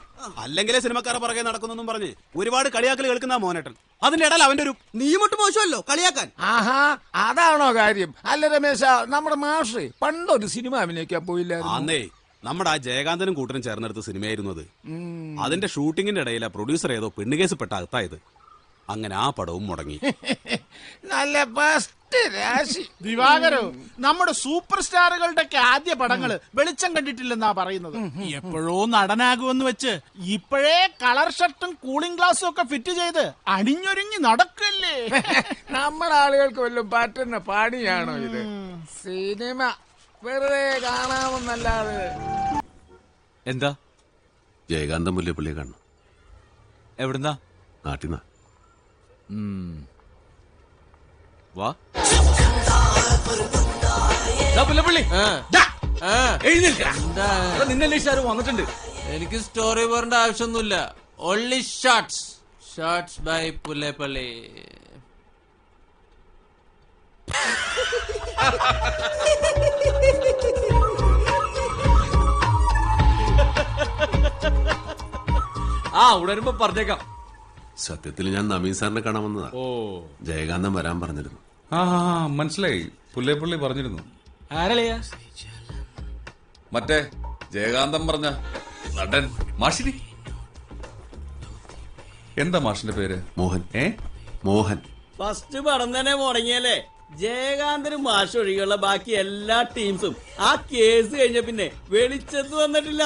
അല്ലെങ്കിലേ സിനിമക്കാരെ പുറകെ നടക്കുന്നൊന്നും പറഞ്ഞ് ഒരുപാട് കളിയാക്കൽ കേൾക്കുന്ന മോനേട്ടൻ. അതിന്റെ ഇടയിൽ അവന്റെ ഒരു നീമൊട്ട് മോശമല്ലോ കളിയാക്കാൻ. ആഹാ അതാണോ കാര്യം? അല്ല രമേശ, നമ്മുടെ മാഷ് പണ്ടൊരു സിനിമ അഭിനയിക്കാൻ പോയില്ലായിരുന്നു? അന്നേ നമ്മുടെ ആ ജയകാന്തനും കൂട്ടനും ചേർന്നെടുത്ത സിനിമയായിരുന്നു അത്. അതിന്റെ ഷൂട്ടിങ്ങിന്റെ ഇടയിലാ പ്രൊഡ്യൂസർ ഏതോ പെണ്ണുകേസ് അകത്തായത്. അങ്ങനെ ആ പടവും മുടങ്ങി. നല്ല ബെസ്റ്റ് രാശി. ദിവാകരോ, നമ്മുടെ സൂപ്പർ സ്റ്റാറുകളുടെ ഒക്കെ ആദ്യ പടങ്ങള് വെളിച്ചം കണ്ടിട്ടില്ലെന്നാ പറയുന്നത്. എപ്പോഴോ നടനാകുമെന്ന് വെച്ച് ഇപ്പോഴേ കളർ ഷർട്ടും കൂളിംഗ് ഗ്ലാസും ഒക്കെ ഫിറ്റ് ചെയ്ത് അണിഞ്ഞൊരുങ്ങി നടക്കല്ലേ. നമ്മുടെ ആളുകൾക്ക് വല്ലതും പറ്റുന്ന പണിയാണോ ഇത്? സിനിമ വെറുതെ കാണാമെന്നല്ലാതെ. എന്താ? ജയകാന്തം പുള്ളിയെ കാണണം. എവിടുന്നാ? നാട്ടിന്നാ. വാ. വന്നിട്ടുണ്ട്. എനിക്ക് സ്റ്റോറി പോരേണ്ട ആവശ്യമൊന്നുമില്ല. Only shorts. Shorts by Pullepalli. ഉടരുമ്പോ പറഞ്ഞേക്കാം. സത്യത്തിൽ ഞാൻ നവീൻ സാറിനെ കാണാൻ വന്നതാ. ജയകാന്തൻ വരാൻ പറഞ്ഞിരുന്നു. മനസ്സിലായി. പുല്ലേപ്പള്ളി പറഞ്ഞിരുന്നു. ആരളിയാ? മറ്റേ ജയകാന്തൻ പറഞ്ഞ നടൻ മാഷിനി. എന്താ മാഷിന്റെ പേര്? മോഹൻ. മോഹൻ ഫസ്റ്റ് പടം തന്നെ മുടങ്ങിയല്ലേ? ജയകാന്തനും മാഷ് ഒഴികെയുള്ള ബാക്കി എല്ലാ ടീംസും ആ കേസ് കഴിഞ്ഞ പിന്നെ വെളിച്ചത്ത് വന്നിട്ടില്ല.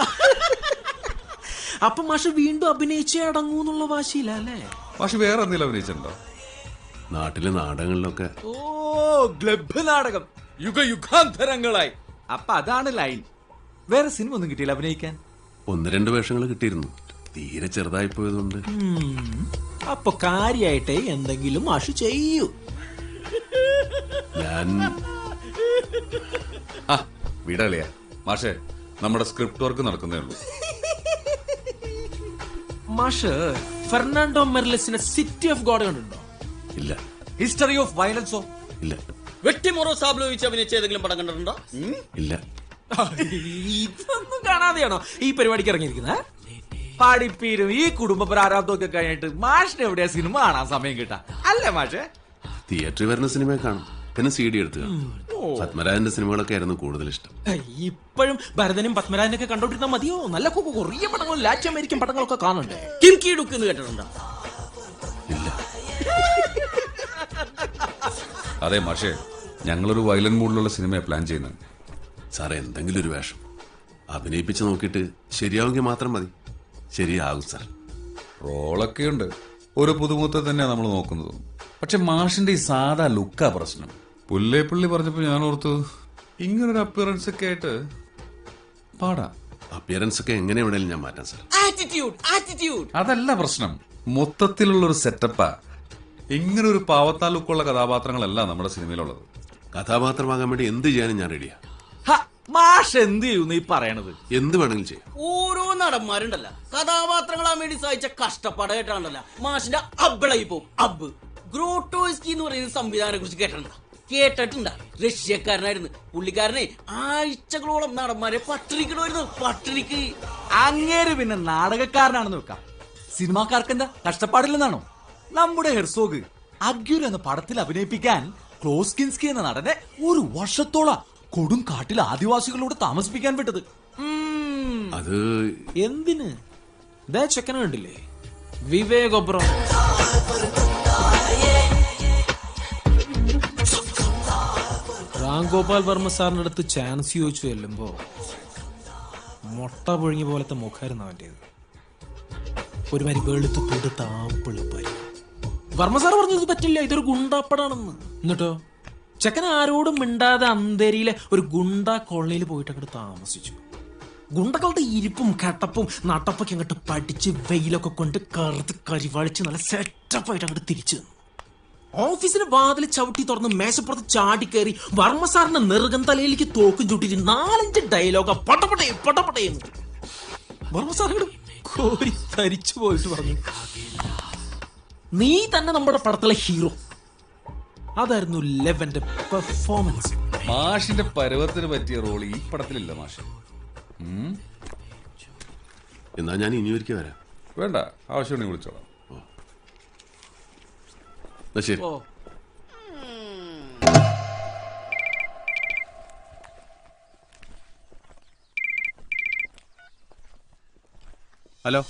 അപ്പൊ മാഷ് വീണ്ടും അഭിനയിച്ചേ അടങ്ങൂന്നുള്ള വാശിയില്ലേ? മാഷ് വേറെ എന്തെങ്കിലും അഭിനയിച്ചിട്ടുണ്ടോ? നാട്ടിലെ നാടകങ്ങളിലൊക്കെ. ഓ ക്ലബ് നാടകം യുഗയുഗാന്തരങ്ങളായി. അപ്പൊ അതാണ് ലൈൻ. വേറെ സിനിമ ഒന്നും കിട്ടിയില്ല അഭിനയിക്കാൻ? 1-2 വേഷങ്ങൾ കിട്ടിയിരുന്നു. തീരെ ചെറുതായി പോയതുകൊണ്ട്. അപ്പൊ കാര്യായിട്ടേ എന്തെങ്കിലും മാഷ് ചെയ്യൂ. ഞാൻ വിടളിയാ മാഷേ, നമ്മുടെ സ്ക്രിപ്റ്റ് വർക്ക് നടക്കുന്നേ ഉള്ളൂ. മാഷ് ഫെർണാണ്ടോ മെർലെസിന്റെ സിറ്റി ഓഫ് ഗോഡ് കണ്ടിട്ടുണ്ടോ? ഇല്ല. ഹിസ്റ്ററി ഓഫ് വയലൻസോ? ഇല്ല. വെട്ടിമൊറോ സാബ്ലോ വെച്ച് അഭിനയിച്ച ഏതെങ്കിലും പടം കണ്ടിട്ടുണ്ടോ? ഇല്ല. ഇതൊന്നും കാണാതെയാണോ ഈ പരിപാടിക്ക് ഇറങ്ങിയിരിക്കുന്നത്? പഠിപ്പീരും ഈ കുടുംബ പ്രാരാബ്ദമൊക്കെ കഴിഞ്ഞിട്ട് മാഷിന് എവിടെയാ സിനിമ കാണാൻ സമയം കിട്ടാ അല്ലേ മാഷേ? തിയേറ്ററിൽ വരുന്ന സിനിമ കാണും, പിന്നെ CD എടുത്ത് കാണും. പത്മരാജന്റെ സിനിമകളൊക്കെ ആയിരുന്നു കൂടുതൽ ഇഷ്ടം. ഇപ്പോഴും ഭരതനും പത്മരാജനൊക്കെ കണ്ടോണ്ടിരുന്നാ മതിയോ? നല്ല കൊറിയ പടങ്ങളും ലാറ്റിൻ അമേരിക്കൻ പടങ്ങളൊക്കെ കാണണ്ടേ? കിംകി ഡുക്ക് എന്ന് കേട്ടിട്ടുണ്ടോ? അതെ മാഷേ, ഞങ്ങളൊരു വയലന്റ് മൂഡിലുള്ള സിനിമയെ പ്ലാൻ ചെയ്യുന്നുണ്ട്. സാറേ, എന്തെങ്കിലും ഒരു വേഷം അഭിനയിപ്പിച്ച് നോക്കിയിട്ട് ശരിയാവുമെങ്കിൽ മാത്രം മതി. ശരിയാകും സാർ. റോളൊക്കെ ഉണ്ട്, ഒരു പുതുമുഖത്തെ തന്നെയാണ് നമ്മൾ നോക്കുന്നത്. പക്ഷെ മാഷിന്റെ ഈ സാധാ ലുക്കാ പ്രശ്നം. പുള്ളി പറഞ്ഞപ്പോ ഞാൻ ഓർത്തു ഇങ്ങനൊരു അപ്പിയറൻസ് ഒക്കെ ആയിട്ട് പാടാ. അപ്പിയറൻസ് ഒക്കെ എങ്ങനെ വേണേലും ഞാൻ മാറ്റാം സാർ. അതല്ല പ്രശ്നം, മൊത്തത്തിലുള്ള ഒരു സെറ്റപ്പാ. ഇങ്ങനെ ഒരു പാവത്താ ലുക്കുള്ള കഥാപാത്രങ്ങളല്ല നമ്മുടെ സിനിമയിലുള്ളത്. കഥാപാത്രമാകാൻ വേണ്ടി എന്ത് ചെയ്യാനും ഞാൻ റെഡിയാ. മാഷ് എന്ത് ചെയ്യുന്നു ഈ പറയണത്? എന്ത് വേണമെങ്കിലും ചെയ്യാം. ഓരോ നടന്മാരുണ്ടല്ല കഥാപാത്രങ്ങളാൻ വേണ്ടി സഹിച്ച കഷ്ടപ്പാടായിട്ടാണല്ല മാഷിന്റെ അബ്ബളായി പോകും. അബ്ബ് ഗ്രോട്ടോസ്കി എന്ന് പറയുന്ന സംവിധാനത്തെ കുറിച്ച് കേട്ടിട്ടുണ്ടാ? റഷ്യക്കാരനായിരുന്നു പുള്ളിക്കാരനെ. ആഴ്ചകളോളം നടന്മാരെ പട്ടിണിക്ക്. അങ്ങേര് പിന്നെ നാടകക്കാരനാണെന്ന് വെക്കാം. സിനിമാക്കാർക്ക് എന്താ കഷ്ടപ്പാടില്ലെന്നാണോ? നമ്മുടെ ഹെർസോഗ് അഗ്യൂർ എന്ന പടത്തിൽ അഭിനയിപ്പിക്കാൻ ക്ലോസ്കിൻസ്കി എന്ന നടനെ 1 വർഷത്തോളം കൊടും കാട്ടിൽ ആദിവാസികളോട് താമസിപ്പിക്കാൻ വിട്ടത്. അത് എന്തിന്? ചെക്കന കണ്ടില്ലേ വിവേക് ഒബ്റോയ്? രാം ഗോപാൽ വർമ്മ സാറിന്റെ അടുത്ത് ചാൻസ് ചോദിച്ചു ചെല്ലുമ്പോ മുട്ട പൊഴിഞ്ഞ പോലത്തെ മുഖായിരുന്നു അവന്റേത്. ഒരുമാതിരി വെളുത്ത് പൊടുത്ത ആപ്പിളിപ്പായി. വർമ്മ സാർ പറഞ്ഞത് പറ്റില്ല, ഇതൊരു ഗുണ്ടാപ്പടാണെന്ന്. എന്നിട്ടോ ചെക്കൻ ആരോടും മിണ്ടാതെ അന്തേരിയിലെ ഒരു ഗുണ്ട കോളനിയിൽ പോയിട്ട് അങ്ങോട്ട് താമസിച്ചു. ഗുണ്ടകളുടെ ഇരിപ്പും കട്ടപ്പും നട്ടപ്പൊക്കെ അങ്ങോട്ട് പഠിച്ച് വെയിലൊക്കെ കൊണ്ട് കറുത്ത് കരിവാളിച്ച് നല്ല സെറ്റപ്പായിട്ട് അങ്ങോട്ട് തിരിച്ചു. ഓഫീസിന്റെ വാതിൽ ചവിട്ടി തുറന്ന് മേശപ്പുറത്ത് ചാടിക്കയറി വർമ്മ സാറിന്റെ നെറുകം തലയിലേക്ക് തോക്കും ചൂട്ടിട്ട് 4-5 ഡയലോഗ പട്ടപ്പടയെന്ന് വർമ്മ സാറിനോട് കോരി തരിച്ചു പോയിട്ട് പറഞ്ഞു, നീ തന്നെ നമ്മുടെ പടത്തിലെ ഹീറോ. അതായിരുന്നു ലെവന്റെ പെർഫോമൻസ്. മാഷിന്റെ പരുവത്തിന് പറ്റിയ റോൾ ഈ പടത്തിലില്ല മാഷ്. എന്നാ ഞാൻ ഇനി ഒരിക്കൽ വരാം. വേണ്ട, ആവശ്യമുണ്ടെങ്കിൽ വിളിച്ചോളാം. ശരി. ഹലോ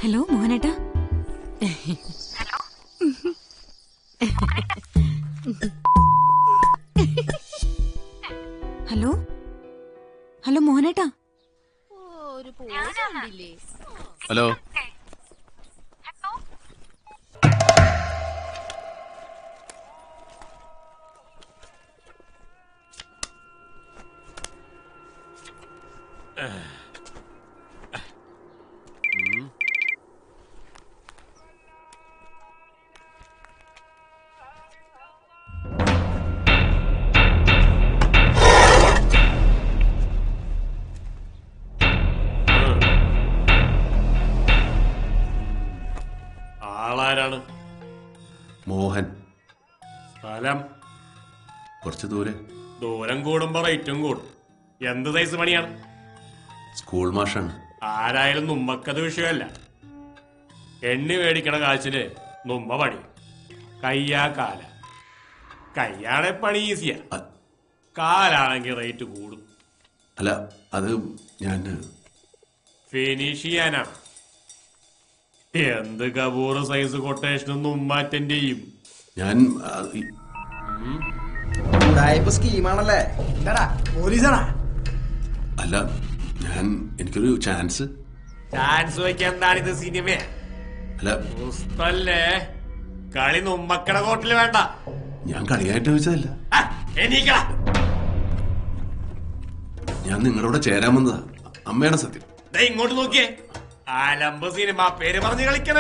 ഹലോ മോഹനേട്ടാ. ഹലോ ഹലോ മോഹനേട്ടാ. ഹലോ ആളാരാണ്? മോഹൻ. സ്ഥലം? കുറച്ച് ദൂരെ. ദൂരം കൂടുമ്പോ റേറ്റും കൂടും. എന്ത് സൈസ് പണിയാണ്? സ്കൂൾ മാഷാണ്. ആരായാലും നുമ്പക്കത് വിഷയമല്ല. എണ്ണി മേടിക്കണ കാശിന് നുമ്പ പണി. കയ്യാ കാല. കയ്യാണെ പണി ഈസിയാ, കാലാണെങ്കിൽ റേറ്റ് കൂടും. അല്ല, അത് ഞാൻ ഫിനിഷ് ചെയ്യാനാണ്. എന്ത് കപൂർ സൈസ് കൊട്ടേഷനും നുമ്പ അറ്റൻഡ് ചെയ്യും. ഞാൻ ഉടായ്പ സ്കീമാണല്ലേ? എന്താടാ പോലീസാടാ? അല്ല, എനിക്കൊരു ചാൻസ്. ചാൻസ് വയ്ക്കാൻ എന്താണിത് സിനിമ? അല്ല, പുസ്തല്ലേ കളി നുമ്മക്കട കോട്ടില് വേണ്ട. ഞാൻ കളിയായിട്ട് ചോദിച്ചതല്ല. എണീക്കടാ. ഞാൻ നിങ്ങളുടെ കൂടെ ചേരാൻ വന്നതാ. അമ്മയാണ് സത്യം. ഇങ്ങോട്ട് നോക്കിയേ. ആലമ്പ് സിനിമ പേര് പറഞ്ഞ് കളിക്കണ.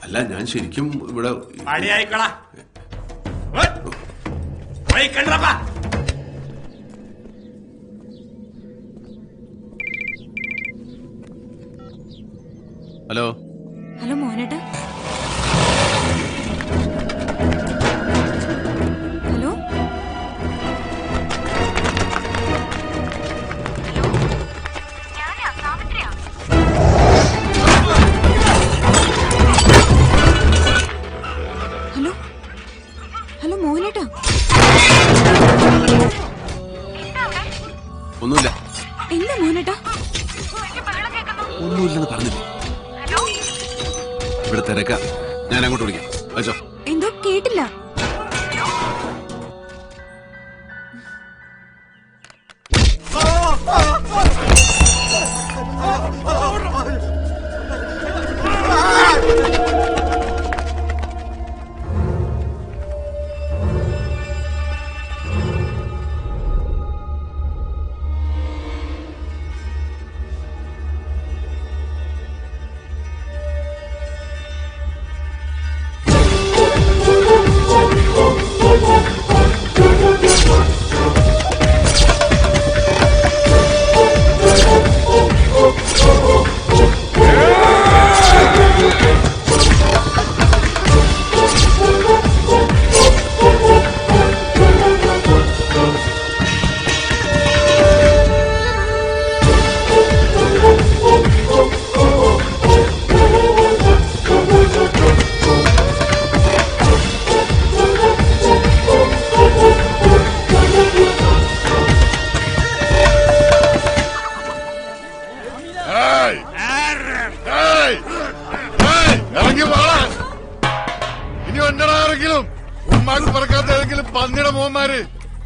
അല്ല, ഞാൻ ശരിക്കും ഇവിടെ പടിയായിക്കോളാ. കണ്ടപ്പാ. ഹലോ. ഹലോ മോനേട്ടാ. ഹലോ. ഹലോ. ഹലോ മോനേട്ടാ. ഒന്നുമില്ല. എന്താ മോനേട്ടാ? ഒന്നുമില്ലെന്ന് പറഞ്ഞില്ലേ? ഇവിടെ തിരക്ക. ഞാൻ അങ്ങോട്ട് വിളിക്കാം. അയച്ചോ. എന്തോ കേട്ടില്ല.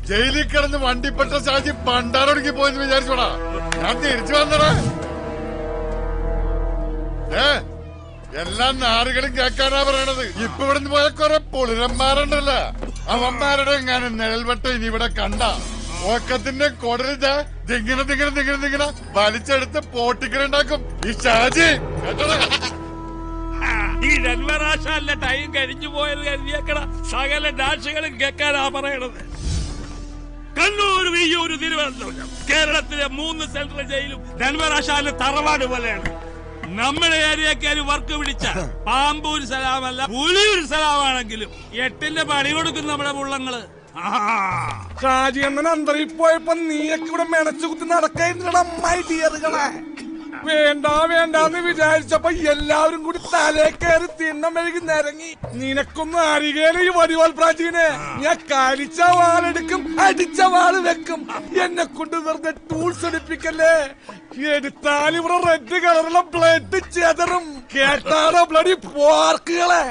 ജയിലിൽ കിടന്ന് വണ്ടിപ്പെട്ട ഷാജി പണ്ടാറൊടുക്കി പോയെന്ന് വിചാരിച്ചോടാ. ഞാൻ തിരിച്ചു വന്നടാ. എല്ലാ നാറുകളും കേൾക്കാനാ പറയണത്. ഇപ്പൊ ഇവിടുന്ന് പോയ കുറെ പൊളിരന്മാരുണ്ടല്ല, അവന്മാരുടെ എങ്ങാനും നിഴൽവട്ടം ഇനി ഇവിടെ കണ്ട ഓക്കത്തിന്റെ കൊടലിത ദിങ്ങനെ ദിങ്ങനെ ദിങ്ങനെ ദിങ്ങനെ വലിച്ചെടുത്ത് പോട്ടിക്കലുണ്ടാക്കും ഈ ഷാജി. കേട്ടോടാ, ഈ ജന്മരാശാലിന്റെ ടൈം കഴിഞ്ഞു പോയത് കരുതിയേക്കട സകല ഡാൻസുകളും കേൾക്കാനാ പറയണത്. കണ്ണൂർ, വിയ്യൂർ, തിരുവനന്തപുരം, കേരളത്തിലെ 3 സെൻട്രൽ ജയിലും ധൻവരാശാലിന് തറവാട് പോലെയാണ്. നമ്മുടെ ഏരിയക്കാര് വർക്ക് പിടിച്ച പാമ്പൂർ സലാമല്ല പുലിയൂർ സലാമാണെങ്കിലും 8ന്റെ പണി കൊടുക്കും നമ്മുടെ പുള്ളങ്ങള്. ഷാജി അണ്ണൻ അന്തരിൽ പോയപ്പോ നീയൊക്കെ ഇവിടെ മെനച്ചു കുത്തി നടക്കായിരുന്നടാ മൈ ഡിയറുകളെ. വേണ്ട വേണ്ടാന്ന് വിചാരിച്ചപ്പോ എല്ലാവരും കൂടി തലേ കയറി തിണ്ണം മെഴുകി നിരങ്ങി. നിനക്കൊന്നും അറിയേല ഈ വടിവാൾ പ്രാചീനെ. ഞാൻ കളിച്ച വാളെടുക്കും, അടിച്ച വാള് വെക്കും. എന്നെ കൊണ്ട് വെറുതെ ടൂൾസ് എടുപ്പിക്കല്ലേ. എടുത്താൽ ഇവിടെ റെഡ് കളറുള്ള ബ്ലഡ് ചെതറും. കേട്ടാറോ ബ്ലഡി പോർക്കുകളെ.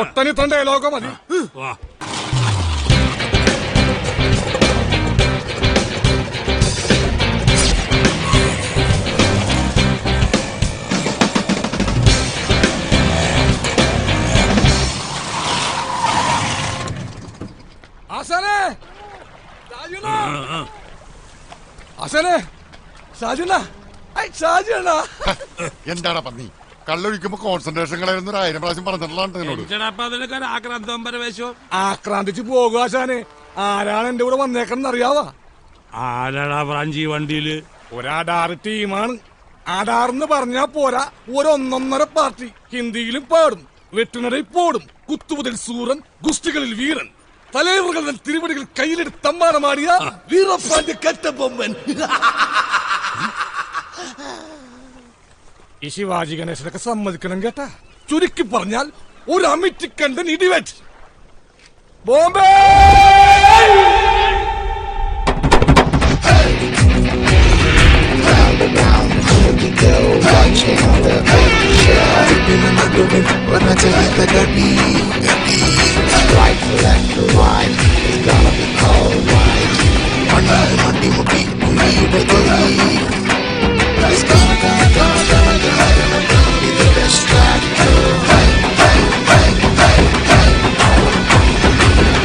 ഒട്ടനി തൊണ്ടേ ലോകം മതി. എന്താടാ പന്നി കള്ളൊഴിക്കുമ്പോ കോൺസെൻട്രേഷൻ കളയുന്ന 1000 പ്രാവശ്യം പറഞ്ഞിട്ടുള്ള ആക്രാന്തിച്ച് പോകുക ആശാനെ. ആരാണ് എന്റെ കൂടെ വന്നേക്കെന്ന് അറിയാവാ? ആരാടാ ബ്രാഞ്ചി വണ്ടിയില്? ഒരാടാറ് ടീമാണ്. ആടാറെന്ന് പറഞ്ഞാ പോരാ, 1 പാർട്ടി. ഹിന്ദിയിലും പാടും, വെട്ടിനടയിൽ പോടും. കുത്തുമുതൽ സൂറൻ, ഗുസ്തികളിൽ വീരൻ, തലൈവറുകൾ തിരുവടികൾ കയ്യിലെടുത്ത് തമ്മാനമാടിയ വീറപ്പാന്റെ കറ്റബൊമ്മൻ. ഈ ശിവാജി ഗണേശനൊക്കെ സമ്മതിക്കണം കേട്ടാ. ചുരുക്കി പറഞ്ഞാൽ ഒരു അമിറ്റിക്കണ്ടൻ ഇടിവെറ്റ്. Bombay Watching the picture, Wanna take the gati, gati. Right, left, right, it's gonna be alright. Mandi, mutti, the gully. It's gonna be the best track.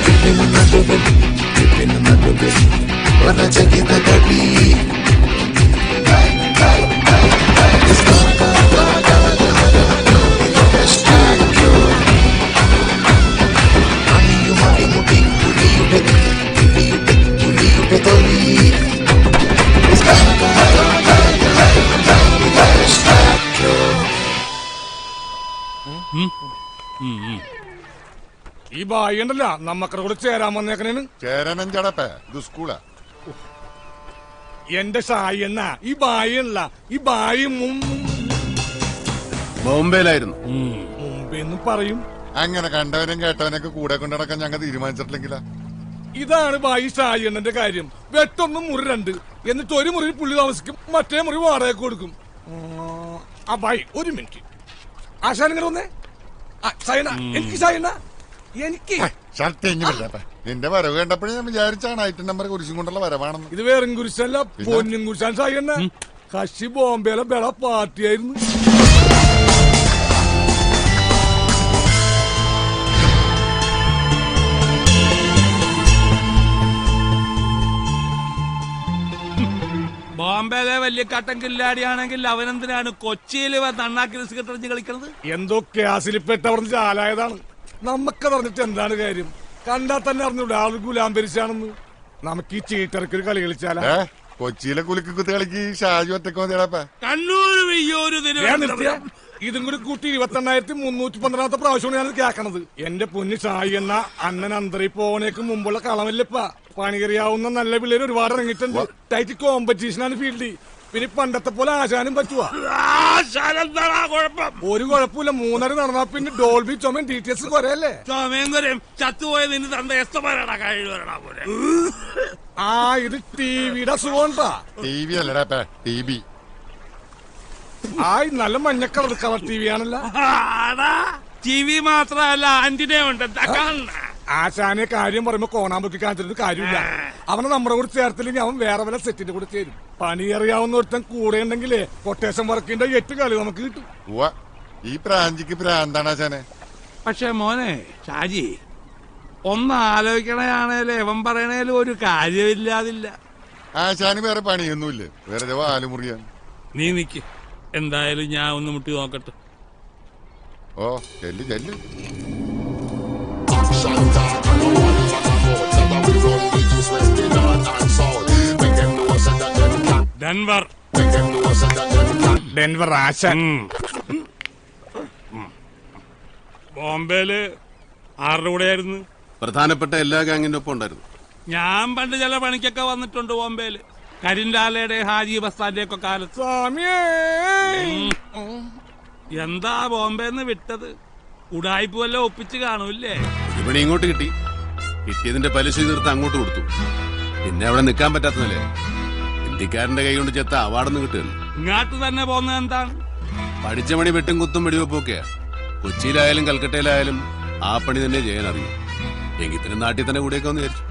Keeping another bit. Wanna take the gati. ഈ ബായി ഉണ്ടല്ല നമ്മക്കടെ കൂടെ ചേരാൻ വന്നേക്കണേന്. ചേരാനെഞ്ചടപ്പേ ഇത് സ്കൂളാ. എന്റെ ഷായി എന്ന ഈ ബായി അല്ല, ഈ ബായി ബോംബെയിലായിരുന്നു. മുംബൈന്ന് പറയും. അങ്ങനെ കണ്ടവനും കേട്ടവനൊക്കെ കൂടെ കൊണ്ടിടക്കാൻ ഞങ്ങൾ തീരുമാനിച്ചിട്ടില്ലെങ്കിലാ. ഇതാണ് ബായി ഷായി എണ്ണന്റെ കാര്യം. വെട്ടൊന്നും മുറി 2, എന്നിട്ട് ഒരു മുറി പുള്ളി താമസിക്കും, മറ്റേ മുറി വാടക കൊടുക്കും. ആ ബായി ഒരു മിനിറ്റ്. ആശാൻ ഇങ്ങനെ വന്നേ. ഷായണ്ണ എനിക്ക്, ഷായണ്ണ എനിക്ക് നിന്റെ വരവ് കണ്ടപ്പോഴേ ഞാൻ വിചാരിച്ചാണ് ഐറ്റം നമ്പർ കുരിശും കൊണ്ടുള്ള വരവാണെന്ന്. ഇത് വേറും കുരിശല്ല, പൊന്നും കുരിശാൻ. ഷായണ്ണ കശി ബോംബെയിലെ ബെള പാർട്ടിയായിരുന്നു. ബോംബെയിലെ വലിയ കട്ടൻ കില്ലാടിയാണെങ്കിൽ അവനെന്തിനാണ് കൊച്ചിയിൽ നന്നാക്കി റിസ്ക് കളിക്കുന്നത്? എന്തോ ക്യാസിൽപ്പെട്ടവർന്ന് ചാലായതാണ്. നമുക്കതറിഞ്ഞിട്ട് എന്താണ് കാര്യം? കണ്ടാൽ തന്നെ അറിഞ്ഞൂടെ ആൾ ഗുലാംബരിച്ചാണെന്ന്. നമുക്ക് ഈ ചീട്ടർക്ക് ഒരു കളി കളിച്ചാലോ? കൊച്ചിയിലെ കുലുക്ക് കുത്ത് കളിക്ക് ഷാജു ഒറ്റക്കോന്നിടപ്പ. ഇതും കൂടി കൂട്ടി 28,312 പ്രാവശ്യമാണ് ഞാൻ കേൾക്കണത്. എന്റെ പൊന്നു ഷായി എന്ന അണ്ണൻ അന്തരി പോണേക്ക് മുമ്പുള്ള കളമല്ലപ്പ. പണികറിയാവുന്ന നല്ല പിള്ളേര് ഒരുപാട് ഇറങ്ങിയിട്ടുണ്ട്. ടൈറ്റ് കോമ്പറ്റീഷനാണ് ഫീൽഡിൽ. പിന്നെ പണ്ടത്തെ പോലെ ആശാനും പറ്റുവാ? ഒരു കുഴപ്പമില്ല. 3:30 നടന്നാ പിന്നെ ഡോൾബി ചുമയും ഡീറ്റെയിൽസ് കുറയല്ലേ? ചത്തുപോയ നിന്റെ തന്റെ എസ്തമാരാടാ കഴിവരടാ പോലെ. ഇത് ടിവിയുടെ അസുഖണ്ടാ. ടിവി അല്ലടാ ടിവി. നല്ല മഞ്ഞ കളർ ടിവി ആണല്ലോ. ടിവി മാത്രല്ല ആന്റിനെ ഉണ്ട്. ആശാനെ കാര്യം പറയുമ്പോ കോണാമ്പൊക്കെ കാണിച്ചിട്ട് കാര്യമില്ല. അവനെ നമ്മുടെ കൂടെ ചേർത്തില്ലെങ്കിൽ അവൻ വേറെ വല്ല സെറ്റിന്റെ കൂടെ ചേരും. പണി അറിയാവുന്ന ഒരുത്തൻ കൂടെ ഉണ്ടെങ്കിലേ കൊട്ടേഷൻ വർക്കിന്റെ 8 കളി നമുക്ക് കിട്ടും. ഈ പ്രാഞ്ചിക്ക് പ്രാന്താണ് ആശാനെ. പക്ഷെ മോനെ ഷാജി, ഒന്ന് ആലോചിക്കണയാണേലും എവൻ പറയണേലും ഒരു കാര്യമില്ലാതില്ല. ആശാന് വേറെ പണിയൊന്നുമില്ല, വെറുതെ വാലുമുറിയാണ്. നീ നിക്ക്, എന്തായാലും ഞാൻ ഒന്ന് മുട്ടി നോക്കട്ടെ. ഓ ചെല്ലു ചെല്ലു. ഡെൻവർ ആശാൻ. ബോംബെയില് ആരുടെ കൂടെയായിരുന്നു? പ്രധാനപ്പെട്ട എല്ലാ ഗാങ്ങിന്റെ ഒപ്പം ഉണ്ടായിരുന്നു. ഞാൻ പണ്ട് ചില പണിക്കൊക്കെ വന്നിട്ടുണ്ട് ബോംബെയില്. കരിൻലാലയുടെ ഹാജി ബസ്താന്റെ ഒക്കെ കാലത്ത്. എന്താ ബോംബെന്ന് വിട്ടത്? ഉടായ്പ വല്ല ഒപ്പിച്ച് കാണൂല്ലേ? ഒരു പണി ഇങ്ങോട്ട് കിട്ടി, കിട്ടിയതിന്റെ പലിശ തീർത്ത് അങ്ങോട്ട് കൊടുത്തു. പിന്നെ അവിടെ നിൽക്കാൻ പറ്റാത്തതല്ലേ, ഇന്ത്യക്കാരന്റെ കൈ കൊണ്ട് ചെത്ത അവാർഡൊന്നും കിട്ടുമല്ലോ. ഇങ്ങോട്ട് തന്നെ പോകുന്നത് എന്താണ്? പഠിച്ച പണി വെട്ടും കുത്തും വെടിവെപ്പൊക്കെയാ. കൊച്ചിയിലായാലും കൽക്കട്ടയിലായാലും ആ പണി തന്നെ ചെയ്യാൻ അറിയും. എങ്കിൽ പിന്നെ നാട്ടിൽ തന്നെ കൂടെയൊക്കെ ഒന്ന് വിചാരിച്ചു.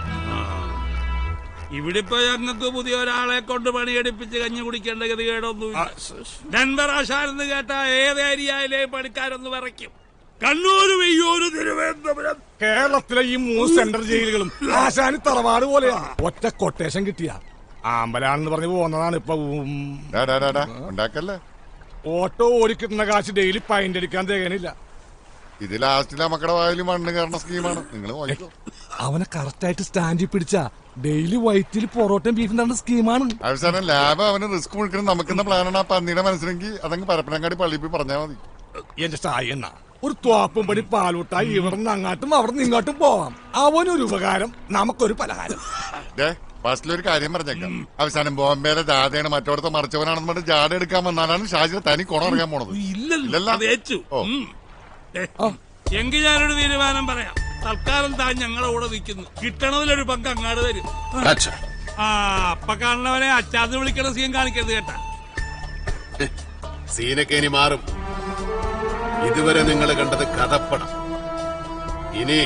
ഇവിടെ ഇപ്പൊ ഞങ്ങൾക്ക് പുതിയ ഒരാളെ കൊണ്ട് പണിയെടുപ്പിച്ച് കഞ്ഞി കുടിക്കേണ്ട ഗതികേടൊന്നുമില്ല. ഡെൻവർ ആശാനെന്ന് കേട്ട ഏത് ഏരിയയിലെ പണിക്കാരൊന്ന് വിറയ്ക്കും. കണ്ണൂർ, വെയ്യൂർ, തിരുവനന്തപുരം, കേരളത്തിലെ ഈ 3 സെൻട്രൽ ജയിലുകളും ആശാന് തറവാട് പോലെയാണ്. ഒറ്റ കൊട്ടേഷൻ കിട്ടിയ ആമ്പലാണെന്ന് പറഞ്ഞ് പോകുന്നതാണ്. ഇപ്പൊ ഓട്ടോ ഓടിക്കിട്ടുന്ന കാശ് ഡെയിലി പൈൻ്റ് അടിക്കാൻ തികയണില്ല. ഇത് ലാസ്റ്റിലെ മക്കളുടെ വായിലും മണ്ണ് കയറുന്ന സ്കീമാണ്. നിങ്ങൾ അവനെ കറക്റ്റായിട്ട് സ്റ്റാൻഡിൽ പിടിച്ച ഡെയിലി വൈറ്റിൽ പൊറോട്ടയും ബീഫും തന്ന സ്കീമാണ്. അവസാനം ലാബ് അവന് റിസ്ക് മുഴുക്കണം. നമുക്കെന്ന പ്ലാനാണ് ആ പന്നിയുടെ മനസ്സിലെങ്കിൽ അതങ്ങ് പരപ്പനങ്ങാടി പള്ളിയിൽ പോയി പറഞ്ഞാൽ മതി. എന്റെ സായണ്ണ ഒരു ത്വാപ്പും പടി പാലൂട്ടായി ഇവിടെ നിന്ന് അങ്ങാട്ടും അവിടെ നിന്ന് ഇങ്ങോട്ടും പോവാം. അവനൊരു ഉപകാരം, നമുക്കൊരു പലഹാരം. ഫസ്റ്റിലൊരു കാര്യം പറഞ്ഞേക്കാം. അവസാനം ബോംബെയിലെ ജാഥയാണ് മറ്റോടത്തെ മറിച്ചവനാണെന്ന് പറഞ്ഞ് ജാഥ എടുക്കാൻ വന്നാലാണ് ഷാജിനെ തനി കുണറിയാൻ പോണത്. എങ്കിൽ ഞാനൊരു തീരുമാനം പറയാം. തൽക്കാലം താൻ ഞങ്ങളുടെ കൂടെ നിൽക്കുന്നു. കിട്ടണതിലൊരു പങ്ക് അങ്ങാട് തരും. അപ്പൊ കാണുന്നവനെ അച്ചാന്ന് വിളിക്കണ സീൻ കാണിക്കരുത് കേട്ടാ. സീനൊക്കെ ഇനി മാറും. ഇതുവരെ നിങ്ങൾ കണ്ടത് കഥപ്പടം. ഇനി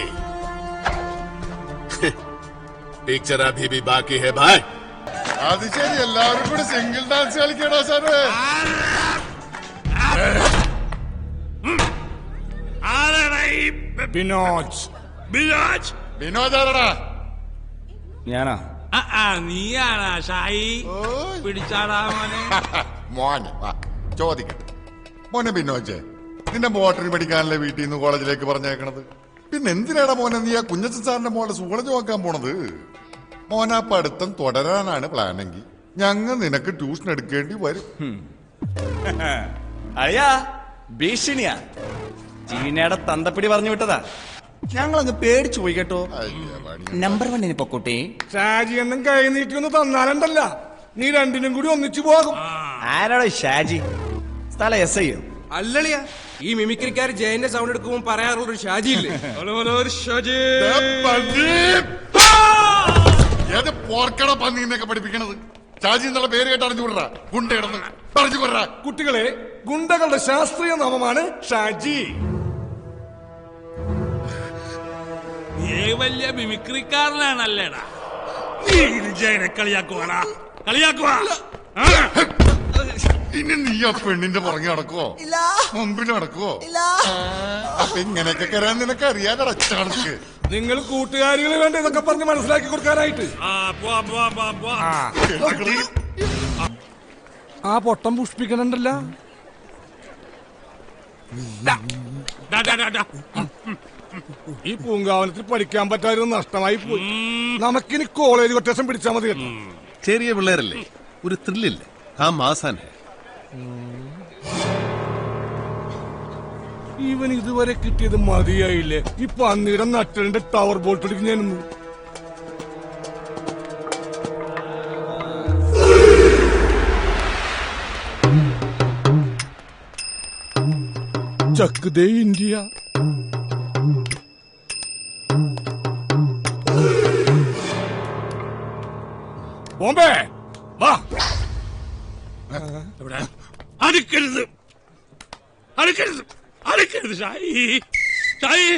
പിക്ചർ അഭി ഭി ബാക്കി ഹെ ഭായ്. അത് ശരി, എല്ലാവരും കൂടി സിംഗിൾ ഡാൻസ് കളിക്കണോ സാറ്? ബിനോജ് ബിനോജ് വിനോദ് ആരടാ? ഞാനാ. നീയാണാ ഷായി? പിടിച്ചാടാ മോനെ. മോനെ വാ ചോദിക്കട്ടെ. മോനെ ബിനോജ്, നിന്റെ മോട്ടറിന് പഠിക്കാനല്ലേ വീട്ടിൽ നിന്ന് കോളേജിലേക്ക് പറഞ്ഞേക്കണത്? പിന്നെ എന്തിനാടാ മോനെ നീ ആ കുഞ്ഞച്ചൻ സാറിന്റെ മോളെ സൂളജ് നോക്കാൻ പോണത്? മോനാ പഠിത്തം തുടരാനാണ് പ്ലാനെങ്കിൽ ഞങ്ങൾ നിനക്ക് ട്യൂഷൻ എടുക്കേണ്ടി വരും. അയ്യാ ഭീഷണിയാ, ചീനയുടെ തന്തപ്പിടി പറഞ്ഞു വിട്ടതാ. ഞങ്ങളങ്ങ് പേടിച്ചു പോയി കേട്ടോ. നമ്പർ 1 പൊക്കോട്ടെ. ഷാജി എന്നും കൈ നീട്ടി ഒന്ന് തന്നാലുണ്ടല്ല, നീ രണ്ടിനും കൂടി ഒന്നിച്ചു പോകും. ആരാടോ ഷാജി? സ്ഥലം എസ് ഐ അല്ലളിയാ, ഈ മിമിക്രിക്കാർ ജയന്റെ സൗണ്ട് എടുക്കുമ്പോൾ പറയാറുള്ള ഒരു ഷാജി ഇല്ലേ? ഏത് പോർക്കട പന്നീന്നൊക്കെ പഠിപ്പിക്കണത്? ഷാജി എന്നുള്ള പേര് കേട്ട് അറിഞ്ഞുവിടറ. ഗുണ്ട കിടന്ന് പറഞ്ഞു കൊറ. കുട്ടികളെ, ഗുണ്ടകളുടെ ശാസ്ത്രീയ നാമമാണ് ഷാജി. നീ വലിയ മിമിക്രിക്കാരനാണല്ലേടാ. നീ ജയനെ കളിയാക്കുവാടാ, കളിയാക്കുവാ. ഇനി നീ ആ പെണ്ണിന്റെ പുറകെ നടക്കുവോ? മുമ്പിൽ നടക്കുവോ? അപ്പൊ ഇങ്ങനെയൊക്കെ കരാൻ നിനക്ക് അറിയാതെ ചടക്ക്. നിങ്ങൾ കൂട്ടുകാരികൾ വേണ്ട ഇതൊക്കെ പറഞ്ഞ് മനസ്സിലാക്കി കൊടുക്കാനായിട്ട്. ആ പൊട്ടം പുഷ്പിക്കണുണ്ടല്ല. ഈ പൂങ്കാവനത്തിൽ പഠിക്കാൻ പറ്റാതെ നഷ്ടമായി പോയി. നമുക്കിനി കോളേജ് കൊട്ടേഷൻ പിടിച്ചാൽ മതി കേട്ടോ. ചെറിയ പിള്ളേരല്ലേ, ഒരു ത്രില്ലില്ല. ആ മാസാൻ ഇവൻ ഇതുവരെ കിട്ടിയത് മതിയായില്ലേ? ഈ പന്നിയുടെ നട്ടലിന്റെ ടവർ ബോൾട്ട് എടുക്കുന്നതിനൊന്നും. ചക്ക് ദേ ഇന്ത്യ. ബോംബെ വാ. അടുക്കരുത്, അടുക്കരുത്, അടുക്കരുത് ഷായി, ഷായി.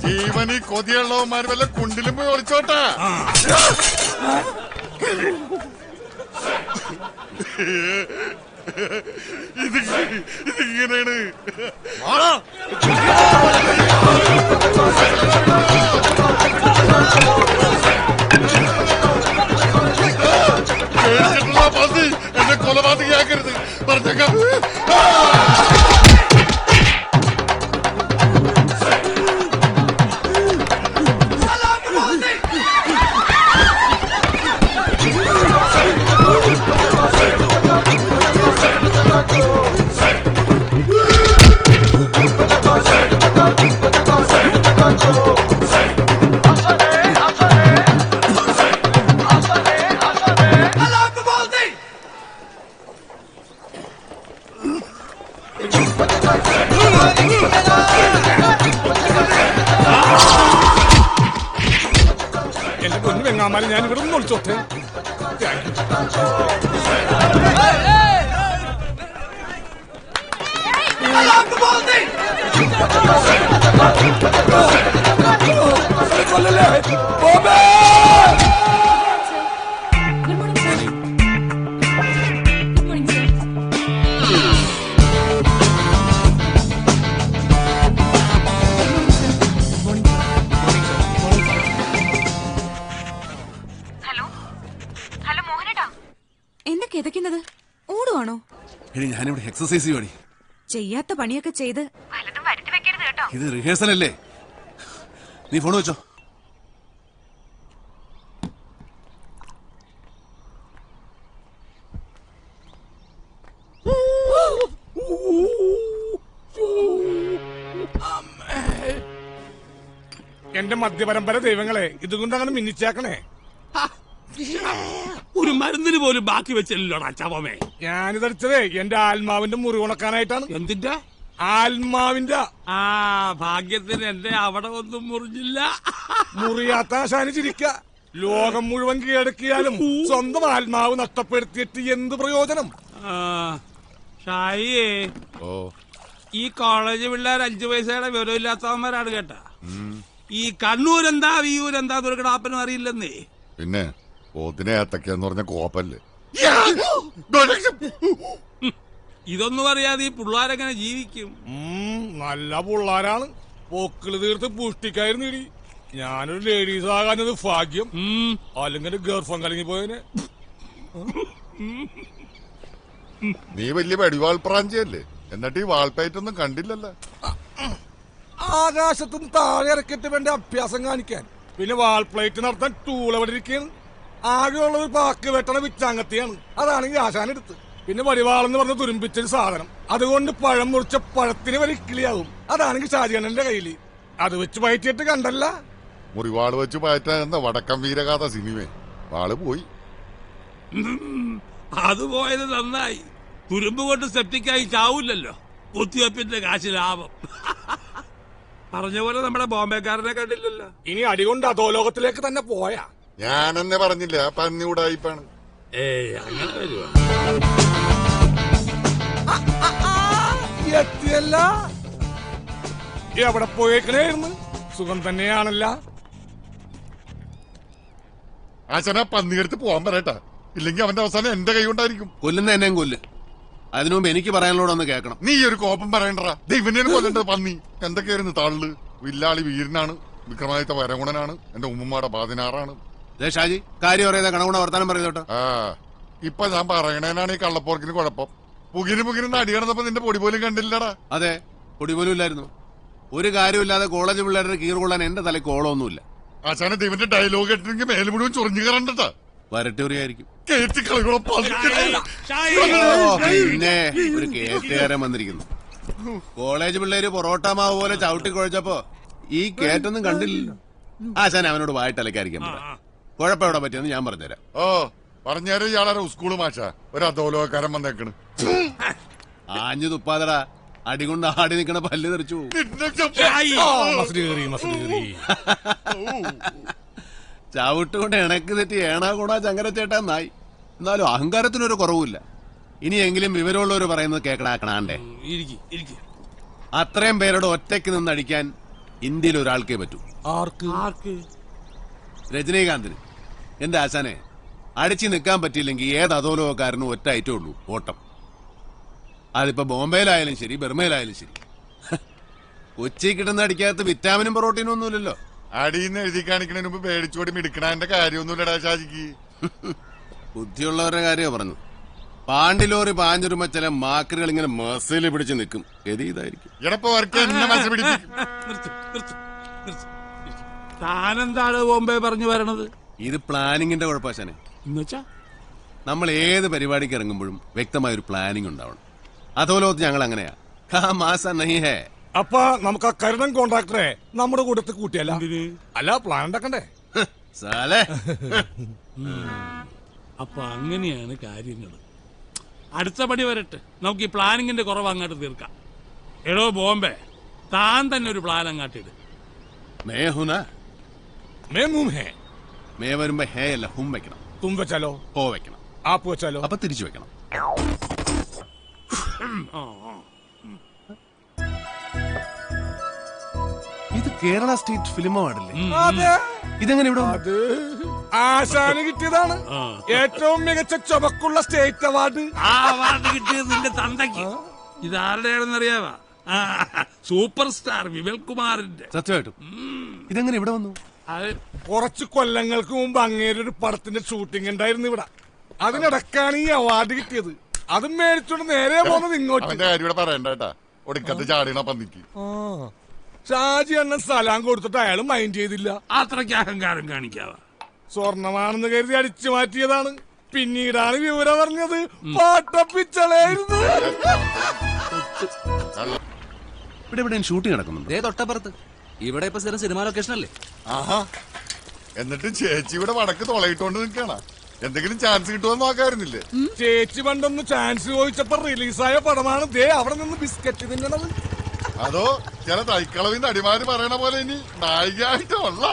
ജീവനി കൊതിയുള്ളവന്മാർ വല്ല കുണ്ടിലും പോയി ഒളിച്ചോട്ടാ. ഇതിങ്ങനെയാണ്. എന്നെ കൊലപാതകയാക്കരുത് പറഞ്ഞേക്കാം. എന്റെ പൊന്നു വെങ്ങാമാലി, ഞാൻ ഇവിടെ ഒന്ന് ഒളിച്ചോട്ടെ. എന്താ കിതയ്ക്കുന്നത്? ഓടുവാണോ? ഞാനിവിടെ എക്സസൈസ് ചെയ്യുവാടി. ചെയ്യാത്ത പണിയൊക്കെ ചെയ്ത് വല്ലതും വരുത്തി വെക്കരുത് കേട്ടോ. ഇത് റിഹേഴ്സൽ അല്ലേ? നീ ഫോൺ വെച്ചോ. എന്റെ മധ്യപരമ്പര ദൈവങ്ങളെ, ഇതുകൊണ്ട് അങ്ങനെ മിന്നിച്ചേക്കണേ. ഒരു മരുന്നിന് പോലും ബാക്കി വെച്ചല്ലോടാ ചവമേ. ഞാനിതടിച്ചതേ എന്റെ ആത്മാവിന്റെ മുറിവുണക്കാനായിട്ടാണ്. എന്തിന്റെ? ആത്മാവിന്റെ ആ ഭാഗ്യത്തിന് എന്റെ അവിടെ ഒന്നും മുറിഞ്ഞില്ല. മുറിയാത്ത ആശാന് ചിരിക്ക. ലോകം മുഴുവൻ കീഴടക്കിയാലും സ്വന്തം ആത്മാവ് നഷ്ടപ്പെടുത്തിയിട്ട് എന്ത് പ്രയോജനം? ഷായിയേ, ഈ കോളേജ് പിള്ളേർ 5 പൈസയുടെ വിവരമില്ലാത്തവന്മാരാണ് കേട്ടാ. ഈ കണ്ണൂരെന്താ വിയൂരെന്താ ദുർഘടാപ്പനും അറിയില്ലെന്നേ. പിന്നെ പോത്തിനെ ഏത്തക്കാന്ന് പറഞ്ഞ കോപ്പല്ലേ. ഇതൊന്നും അറിയാതെ ഈ പിള്ളേരെങ്ങനെ ജീവിക്കും? നല്ല പിള്ളാരാണ്. പൊക്കിള് തീർത്ത് പുഷ്ടിക്കായി നേടി. ഞാനൊരു ലേഡീസ് ആകാഞ്ഞത് ഭാഗ്യം. അല്ലെങ്കിൽ ഗർഭം കലങ്ങി പോയതിന്. നീ വലിയ വെടിവാൾ പ്രാഞ്ചിയല്ലേ, എന്നിട്ട് ഈ വാൾപ്പയറ്റൊന്നും കണ്ടില്ലല്ലോ. ആകാശത്തും താഴെ ഇറക്കിട്ട് വേണ്ട അഭ്യാസം കാണിക്കാൻ. പിന്നെ വാൾ പ്ലേറ്റ് നടത്താൻ ടൂൾ എവിടെ ഇരിക്കുകയാണ്. ആകെയുള്ള ഒരു പാക്ക് വെട്ടണ വിച്ചാങ്കത്തിയാണ്. അതാണെങ്കിൽ ആശാനെടുത്ത്. പിന്നെ വടിവാളെന്ന് പറഞ്ഞ തുരുമ്പിച്ചൊരു സാധനം. അതുകൊണ്ട് പഴം മുറിച്ച പഴത്തിന് വരെ കിളിയാവും. അതാണെങ്കിൽ ഷാജിയണ്ണന്റെ കയ്യില്. അത് വെച്ച് പയറ്റിയിട്ട് കണ്ടല്ല. മുറിവാള് വെച്ച് പയറ്റാൻ എന്താ വടക്കം വീരഗാഥ സിനിമ. വാള് പോയി. അത് പോയത് നന്നായി. തുരുമ്പ് കൊണ്ട് സെപ്റ്റിക്കായി ചാവൂല്ലല്ലോ. കുത്തിവെപ്പിന്റെ കാശ് ലാഭം. പറഞ്ഞ പോലെ നമ്മുടെ ബോംബെക്കാരനെ കണ്ടില്ലല്ലോ. ഇനി അടികൊണ്ട് അധോലോകത്തിലേക്ക് തന്നെ പോയാ. ഞാനെന്നെ പറഞ്ഞില്ല, പന്നി ഉടായിപ്പാണ്. അങ്ങനെ വരുവാ. എത്തിയല്ല. എവിടെ പോയേക്കണേന്ന്? സുഖം തന്നെയാണല്ല. ആശാന പന്നിയെടുത്ത് പോവാൻ പറയട്ടാ, ഇല്ലെങ്കിൽ അവന്റെ അവസാനം എന്റെ കൈ കൊണ്ടായിരിക്കും. കൊല്ലുന്ന എന്നെയും കൊല്ല്. അതിനു മുമ്പ് എനിക്ക് പറയാനുള്ളതൊന്ന് കേൾക്കണം. നീ ഒരു കോപം പറയണ്ടടാ. ദൈവനെ കൊല്ലേണ്ടത് പന്നി. എന്തൊക്കെയായിരുന്നു താളില്? വില്ലാളി വീരനാണ്, വിക്രമാദിത്യ വരഗുണനാണ്, എന്റെ ഉമ്മമാടെ പാതിനാറാണ്. ഷാജി കാര്യം അറിയാതെ കണകുണ വർത്താനം പറയുന്നോട്ടോ. ഇപ്പൊ ഞാൻ പറയണേനാണ് ഈ കള്ളപ്പോർക്കിന് കുഴപ്പം. പുകിന് അടി കിടന്നപ്പോ നിന്റെ പൊടി പോലും കണ്ടില്ലടാ. അതെ, പൊടി പോലും ഇല്ലായിരുന്നു. ഒരു കാര്യമില്ലാതെ കോളേജ് പിള്ളേരുടെ കീറ് കൊള്ളാൻ എന്റെ തലയ്ക്ക് ഓളമൊന്നുമില്ല. ആശാന ദൈവന്റെ ഡയലോഗ് കേട്ടില്ലെങ്കിൽ മേലെ മുഴുവൻ ചൊറിഞ്ഞു കയറണ്ടട്ടാ. വരട്ടൂറിയായിരിക്കും. പിന്നെ ഒരു കേറ്റുകാരൻ വന്നിരിക്കുന്നു. കോളേജ് പിള്ളേര് പൊറോട്ട മാവ് പോലെ ചവിട്ടി കുഴച്ചപ്പോ ഈ കേറ്റൊന്നും കണ്ടില്ലല്ലോ. ആശാൻ അവനോട് വായിട്ടലക്കായിരിക്കാൻ പറയാം. കുഴപ്പം എവിടെ പറ്റിയെന്ന് ഞാൻ പറഞ്ഞുതരാം. പറഞ്ഞാലും ഇയാളെ സ്കൂള് മാഷ ഒരു അധോലോകക്കാരൻ വന്നേക്കണ്. ആഞ്ഞു തുപ്പാതടാ, അടികൊണ്ട് ആടി നിക്കണ പല്ല് തെറിച്ചു. ചവിട്ടുകൊണ്ട് ഇണക്ക് തെറ്റി ഏണാ കൂടാ ചങ്കരച്ചേട്ടാ നായി. എന്നാലും അഹങ്കാരത്തിനൊരു കുറവുമില്ല. ഇനിയെങ്കിലും വിവരമുള്ളവർ പറയുന്നത് കേക്കണാക്കണാണ്ടേ. അത്രയും പേരോട് ഒറ്റയ്ക്ക് നിന്ന് അടിക്കാൻ ഇന്ത്യയിൽ ഒരാൾക്കേ പറ്റൂ. ആർക്ക്? രജനീകാന്തിന്. എന്റെ ആശാനെ, അടിച്ചു നിൽക്കാൻ പറ്റിയില്ലെങ്കിൽ ഏത് അധോലോകക്കാരനും ഒറ്റ ഐറ്റേ ഉള്ളൂ, ഓട്ടം. അതിപ്പോ ബോംബെയിലായാലും ശരി, ബർമയിലായാലും ശരി. കൊച്ചി കിട്ടുന്ന അടിക്കകത്ത് വിറ്റാമിനും പ്രോട്ടീനും ഒന്നുമില്ലല്ലോ. അടിയെന്ന് എഴുതി കാണിക്കണതിന് മുമ്പ് പേടിച്ചോടി മിടുക്കണതിന്റെ കാര്യമൊന്നുമില്ലടാ ഷാജിക്ക്. ബുദ്ധിയുള്ളവരുടെ കാര്യമാണ് പറഞ്ഞു. പാണ്ടിലോറി പാഞ്ഞൊരുമ്പോ ചില മാക്കറുകൾ ഇങ്ങനെ മസിൽ പിടിച്ച് നിൽക്കും. ഗതി ഇതായിരിക്കും. താനെന്താണ് ബോംബെ പറഞ്ഞു വരണത്? ഇത് പ്ലാനിങ്ങിന്റെ കുഴപ്പശാനെ. നമ്മൾ ഏത് പരിപാടിക്ക് ഇറങ്ങുമ്പോഴും വ്യക്തമായ ഒരു പ്ലാനിങ് ഉണ്ടാവണം. അധോലോകത്ത് ഞങ്ങൾ അങ്ങനെയാ. അപ്പൊ നമുക്ക് ആ കരുണൻ കോൺട്രാക്ടറെ നമ്മുടെ കൂട്ടത്തിൽ കൂട്ടിയല്ല? അല്ല, പ്ലാൻ ഉണ്ടാക്കണ്ടേ? അപ്പൊ അങ്ങനെയാണ് കാര്യങ്ങൾ. അടുത്ത പടി വരട്ടെ, നമുക്ക് ഈ പ്ലാനിങ്ങിന്റെ കുറവ് അങ്ങോട്ട് തീർക്കാം. എടോ ബോംബെ, താൻ തന്നെ ഒരു പ്ലാൻ അങ്ങാട്ടിട്. മേ വരുമ്പോ ഹേ അല്ല, ഹും വെക്കണം. തും വെച്ചാലോ? ഹോ വെക്കണം. ആപ്പ് വെച്ചാലോ? അപ്പൊ തിരിച്ചു വെക്കണം. ഇത് കേരള സ്റ്റേറ്റ് ഫിലിം അവാർഡല്ലേ? ഇതെങ്ങനെ ഇവിടെ? ആശാന് കിട്ടിയതാണ് ഏറ്റവും മികച്ച ചുമക്കുള്ള സ്റ്റേറ്റ് അവാർഡ്. ആ അവാർഡ് കിട്ടിയത് നിന്റെ തന്തയ്ക്ക്. ഇതാരുടെയാണെന്നറിയാവാ? സൂപ്പർ സ്റ്റാർ വിമൽ കുമാറിന്റെ. സത്യമായിട്ടും ഇതെങ്ങനെ ഇവിടെ വന്നു? കുറച്ച് കൊല്ലങ്ങൾക്ക് മുമ്പ് അങ്ങേരൊരു പടത്തിന്റെ ഷൂട്ടിംഗ് ഉണ്ടായിരുന്നു ഇവിടെ. അതിനിടക്കാണ് ഈ അവാർഡ് കിട്ടിയത്. അതും മേടിച്ചോണ്ട് നേരെ പോകുന്നത് ഇങ്ങോട്ട്. പറയണ്ടേട്ടാ, ഒടുക്കത്ത് ചാടിയണ പന്നിക്ക്. ഷാജി അണ്ണൻ സലാം കൊടുത്തിട്ട് അയാൾ മൈൻഡ് ചെയ്തില്ല. അത്രയ്ക്ക് അഹങ്കാരം കാണിക്കാവാ. സ്വർണമാണെന്ന് കരുതി അടിച്ചു മാറ്റിയതാണ്. പിന്നീടാണ് വിവരം പറഞ്ഞത് പാട്ടപ്പിച്ചളായിരുന്നു. ഇവിടെ ഷൂട്ടിംഗ് നടക്കുന്നുണ്ട്. തൊട്ടപ്പുറത്ത്. ഇവിടെ ഇപ്പൊ സിനിമ ലൊക്കേഷൻ അല്ലേ? ആഹാ, എന്നിട്ട് ചേച്ചി ഇവിടെ വടക്ക് തൊളയിട്ടോണ്ട് നിൽക്കണ. എന്തെങ്കിലും ചാൻസ് കിട്ടുമെന്ന് നോക്കായിരുന്നില്ലേ? ചേച്ചി പണ്ടൊന്ന് ചാൻസ് ചോദിച്ചപ്പോ റിലീസായ പടമാണ് ദേ അവിടെ നിന്ന് ബിസ്ക്കറ്റ് തിന്നണത്. അതോ ചില തൈക്കളവിന്റെ അടിമാര് പറയണ പോലെ ഇനി നായികയായിട്ടുള്ള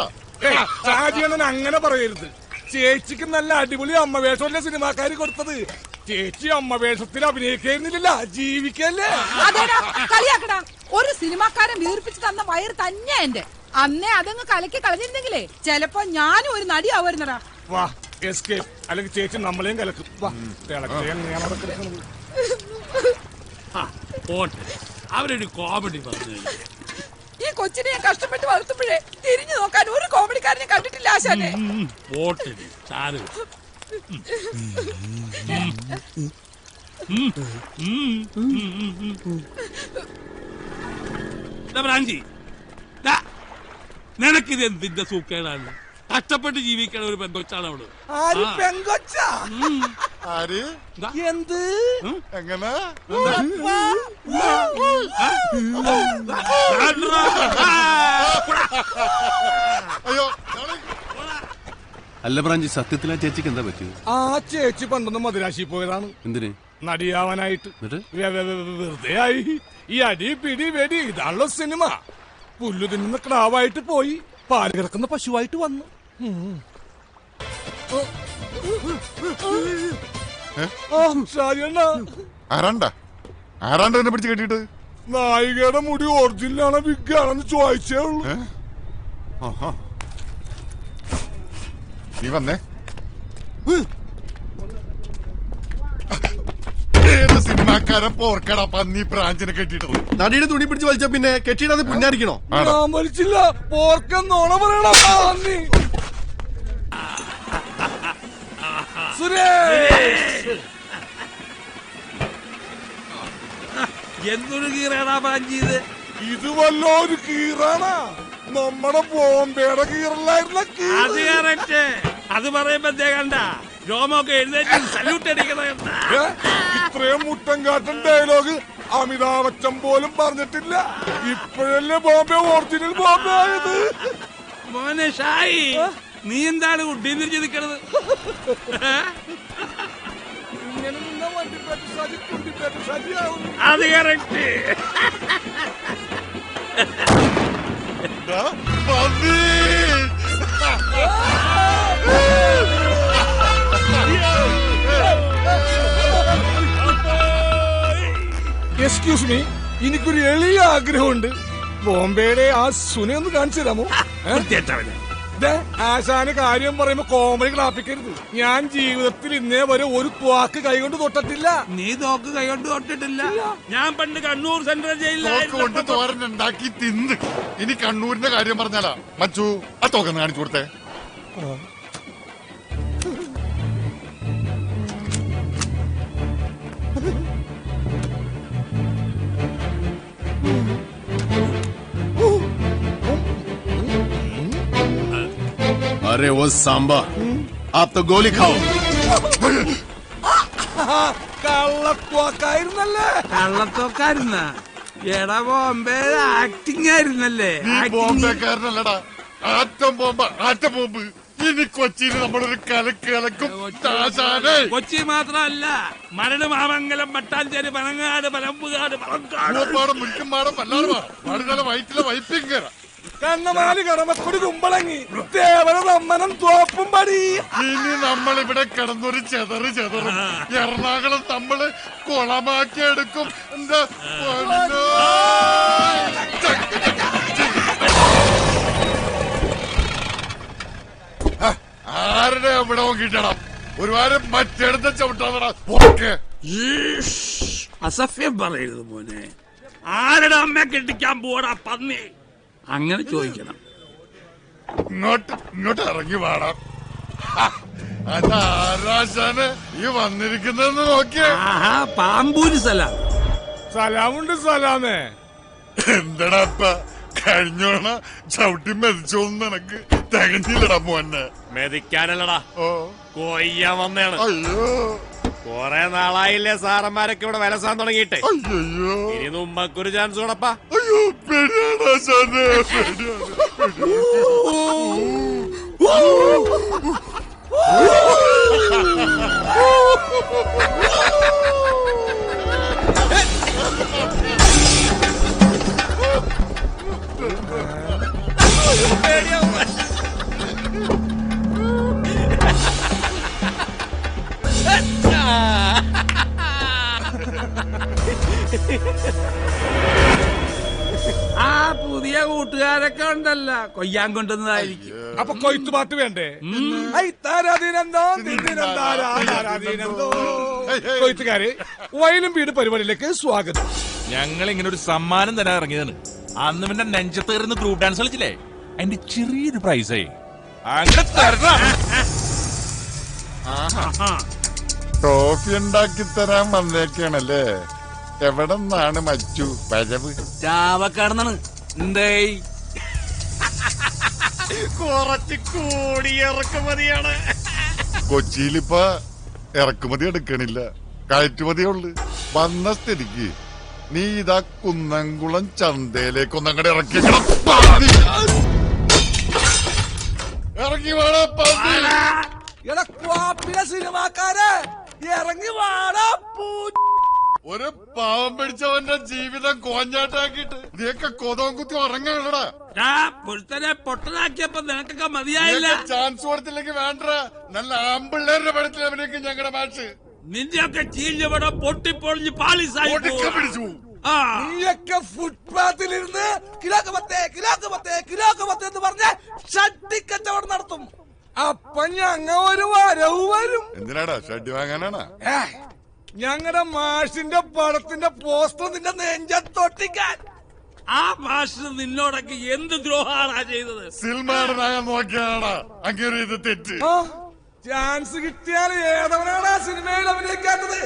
ഷാജിയണ്ണൻ അങ്ങനെ പറയരുത്. ചേച്ചിക്ക് നല്ല അടിപൊളി അമ്മ വേഷമല്ലേ സിനിമാക്കാര് കൊടുത്തത്. ചേച്ചി അമ്മ വേഷത്തിൽ അഭിനയിക്കുന്നില്ല, ജീവിക്കല്ലേ. കളിയാക്കടാ, ഒരു സിനിമാക്കാരൻ വീർപ്പിച്ച് തന്ന വയറ് തന്നെ എന്റെ. അന്നേ അതങ്ങ് കലക്കി കളഞ്ഞിരുന്നെങ്കിലേ ചിലപ്പോ ഞാനും ഒരു നടിയാവുന്നടാ. വാ എസ്കേപ്പ്, അല്ലെങ്കിൽ ചേച്ചി നമ്മളെയും കലക്കും. വാ എങ്ങനെയാണ് അവിടെ കിടക്കുന്നത്? അവരൊരു കോമഡി പറഞ്ഞു. ഈ കൊച്ചിനെ ഞാൻ കഷ്ടപ്പെട്ട് വളർത്തുമ്പോഴേ തിരിഞ്ഞു നോക്കാൻ ഒരു കോമഡിക്കാരനെ കണ്ടിട്ടില്ല ആശാനെ. നിനക്കിത് എന്തിന്റെ സൂക്കേടാണ്? കഷ്ടപ്പെട്ട് ജീവിക്കണ ഒരു പെങ്കൊച്ചാണ് അവള്. എന്ത് എങ്ങനെ അയ്യോ അല്ല ബ്രാഞ്ചി, സത്യത്തിൽ ആ ചേച്ചിക്ക് എന്താ പറ്റിയത്? ആ ചേച്ചി പണ്ടൊന്ന് മദിരാശി പോയതാണ്. എന്തിന്? നടിയാവാനായിട്ട്. വെറുതെ ആയി. ഈ അടി പിടി വെടി ഇതാണല്ലോ സിനിമ. പുല്ലു തിന്നുന്ന ക്രാവായിട്ട് പോയി പാല് കിടക്കുന്ന പശുവായിട്ട് വന്നു. ആരാണ്ട എന്നെ പിടിച്ച് കെട്ടിട്ട്? നായികയുടെ മുടി ഒറിജിനലാണോ വിഗാണെന്ന് ചോദിച്ചേ ഉള്ളൂ. നീ വന്നേ. സിനിമാക്കാരെ പോർക്കടാ പന്നി ബ്രാഞ്ചിനെ കെട്ടിട്ടത്. നടിയുടെ തുണി പിടിച്ച് വലിച്ച പിന്നെ കെട്ടിയിടാതെ പുന്നാരിക്കണോ? ഞാൻ വലിച്ചില്ല, പോർക്കെന്നോണ പറയണ. എന്തൊരു കീറാണാ ബ്രാഞ്ചിത്? ഇത് വല്ലൊരു കീറാണാ? നമ്മുടെ ബോംബെയുടെ കീറലായിരുന്ന. അത് കറക്റ്റ്. അത് പറയുമ്പോ കണ്ട രോമൊക്കെ എഴുന്നേറ്റ് സല്യൂട്ട് അടിക്കണ. ഇത്രയും മുട്ടൻ കാട്ടൻ ഡയലോഗ് അമിതാഭ് ബച്ചൻ പോലും പറഞ്ഞിട്ടില്ല. ഇപ്പോഴല്ലേ ബോംബെ ഒറിജിനൽ ബോംബെ ആയത്. മോനെ ഷായി, നീ എന്താണ് ഉഡ്ഡീന്ന് ചിന്തിക്കണത്? ഇങ്ങനെ നിന്ന വണ്ടിപ്പേറ്റ സാജി കുണ്ടിപ്പേറ്റ സാജിയാവും. അത് കറക്റ്റ്. എക്സ്ക്യൂസ് മീ, എനിക്കൊരു എളിയ ആഗ്രഹമുണ്ട്. ബോംബെയുടെ ആ സുനെ ഒന്ന് കാണിച്ചു തരാമോ? ആശാന് കാര്യം പറയുമ്പോ കോമഡി ക്ലാപ്പിക്കരുത്. ഞാൻ ജീവിതത്തിൽ ഇന്നേ വരെ ഒരു തോക്ക് കൈകൊണ്ട് തൊട്ടിട്ടില്ല. നീ തോക്ക് കൈകൊണ്ട് തൊട്ടിട്ടില്ല? ഞാൻ പണ്ട് കണ്ണൂർ സെൻട്രൽ ജയിലിൽ തോരനുണ്ടാക്കി തിന്ന്. ഇനി കണ്ണൂരിന്റെ കാര്യം പറഞ്ഞാലാ മച്ചു ആ തോക്കെന്ന് കാണിച്ചു കൊടുത്തേ. अरे वो सांबा, आप तो गोली खाओ. കള്ളത്തോക്കായിരുന്നല്ലേ? കള്ളത്തോക്കായിരുന്ന? എടാ ബോംബെ ആക്ടിങ് ആയിരുന്നല്ലേ? ബോംബെക്കാരനല്ലടാ, ആറ്റം ബോംബ്, ആറ്റം ബോംബ്. ഇനി കൊച്ചിയിൽ നമ്മളൊരു കലക്കും. കൊച്ചി മാത്രമല്ല, മരട്, മാമംഗലം, മട്ടാഞ്ചേരി, പനങ്ങാട്, പനമ്പുകാട്, പാലക്കാട്, മുൻകുംപാടം, പല്ലാറുപാടം, വടുതല, വയറ്റിലെ വൈപ്പിങ്കര, കണ്ണമാലി, കടമക്കുടി, കുമ്പളങ്ങി, തേവര, തമ്മനം, തോപ്പും പടി. ഇനി നമ്മളിവിടെ കിടന്നൊരു ചെതറും എറണാകുളം നമ്മള് കുളമാക്കി എടുക്കും. എന്താ ആരുടെ എവിടെ നോക്കിട്ടണം? ഒരുപാട് മറ്റെടുത്ത ചവിട്ടാ. അസഭ്യം പറയരുത് മോനെ. ആരുടെ അമ്മ കെട്ടിക്കാൻ പോടാ പന്നി? അങ്ങനെ ചോദിക്കണം. ഇങ്ങോട്ട് ഇറങ്ങി പാടാം. അതാരാശാന് ഈ വന്നിരിക്കുന്നെന്ന് നോക്കിയേ. പാമ്പൂര് സലാം. സലാമുണ്ട് സലാമേ. എന്തടാ കഴിഞ്ഞോണ ചവിട്ടി മെതിച്ചോന്ന് നിനക്ക് തികഞ്ഞില്ലടാ മോനെ. മെതിക്കാനല്ലടാ, കൊയ്യാൻ വന്നേണ്. അയ്യോ, കൊറേ നാളായില്ലേ സാറന്മാരൊക്കെ ഇവിടെ വിലസാൻ തുടങ്ങിയിട്ടെ. അയ്യോ, ഇനി ഉമ്മക്കൊരു ചാൻസ് കൂടപ്പാ. അയ്യോ പേടിയാണ്. ആ പുതിയ കൂട്ടുകാരൊക്കെ ഉണ്ടല്ല കൊയ്യാൻ കൊണ്ടുവന്നതായിരിക്കും. അപ്പൊ കൊയ്ത്തുപാട്ട് വേണ്ടേ? കൊയ്ത്തുകാര് വയലും വീട് പരിപാടിയിലേക്ക് സ്വാഗതം. ഞങ്ങൾ ഇങ്ങനെ ഒരു സമ്മാനം തരാൻ ഇറങ്ങിയതാണ്. അന്ന് പിന്നെ നെഞ്ചത്ത് കയറുന്ന ഗ്രൂപ്പ് ഡാൻസ് കളിച്ചില്ലേ, അതിന്റെ ചെറിയൊരു പ്രൈസായി അങ്ങനെ തരണം. ട്രോഫി ഉണ്ടാക്കി തരാൻ വന്നേക്കാണല്ലേ? എവിടെ നിന്നാണ് മച്ചു വരവ്? ചാവക്കാടുന്നാണ്. എന്തേ കുറച്ച് കൂടി ഇറക്കുമതിയാണ്. കൊച്ചിയിലിപ്പ ഇറക്കുമതി എടുക്കണില്ല, കയറ്റുമതിയുള്ളു. വന്ന സ്ഥിതിക്ക് നീ ഇതാ കുന്നംകുളം ചന്തയിലേക്ക് ഒന്നങ്ങടെ ഇറക്കി ഇറങ്ങി വേണ സിനിമാക്കാരെ ഇറങ്ങി വാടാ. ഒരു പാവം പിടിച്ചവന്റെ ജീവിതം കോഞ്ഞാട്ടാക്കിട്ട് നീയൊക്കെ കൊതവും കുത്തി ഉറങ്ങാണടാ. പൊട്ടനാക്കിയപ്പോ നിനക്കൊക്കെ മതിയായില്ല. ചാൻസ് കൊടുത്തില്ലെങ്കിൽ വേണ്ട. നല്ല ആമ്പിള്ളേരുടെ പടത്തിൽ അവനേക്ക് ഞങ്ങളുടെ മാച്ച്. നിന്റെയൊക്കെ ചീഞ്ഞപടം പൊട്ടിപ്പൊളിഞ്ഞ് പാളിസായി പിടിച്ചു. നീയൊക്കെ ഫുട്പാത്തിലിരുന്ന് കിലോക്ക് പത്തേ എന്ന് പറഞ്ഞ് ഷട്ടിക്കച്ചവടം നടത്തും. അപ്പൊ ഞങ്ങ ഒരു വരവ് വരും. എന്തിനാടാ ഷഡ്ഡി വാങ്ങാനാണ്? ഞങ്ങളുടെ മാഷിന്റെ പടത്തിന്റെ പോസ്റ്റർ നിന്റെ നെഞ്ചത്തൊട്ടിക്കാൻ. ആ മാഷിന് നിന്നോടൊക്കെ എന്ത് ദ്രോഹാണാ ചെയ്തത്? സിൽമാടനാകാൻ നോക്കിയാണാ അങ്ങനെ ഇത് തെറ്റ്. ചാൻസ് കിട്ടിയാൽ ഏതവനാണ് ആ സിനിമയിൽ അഭിനയിക്കാത്തത്?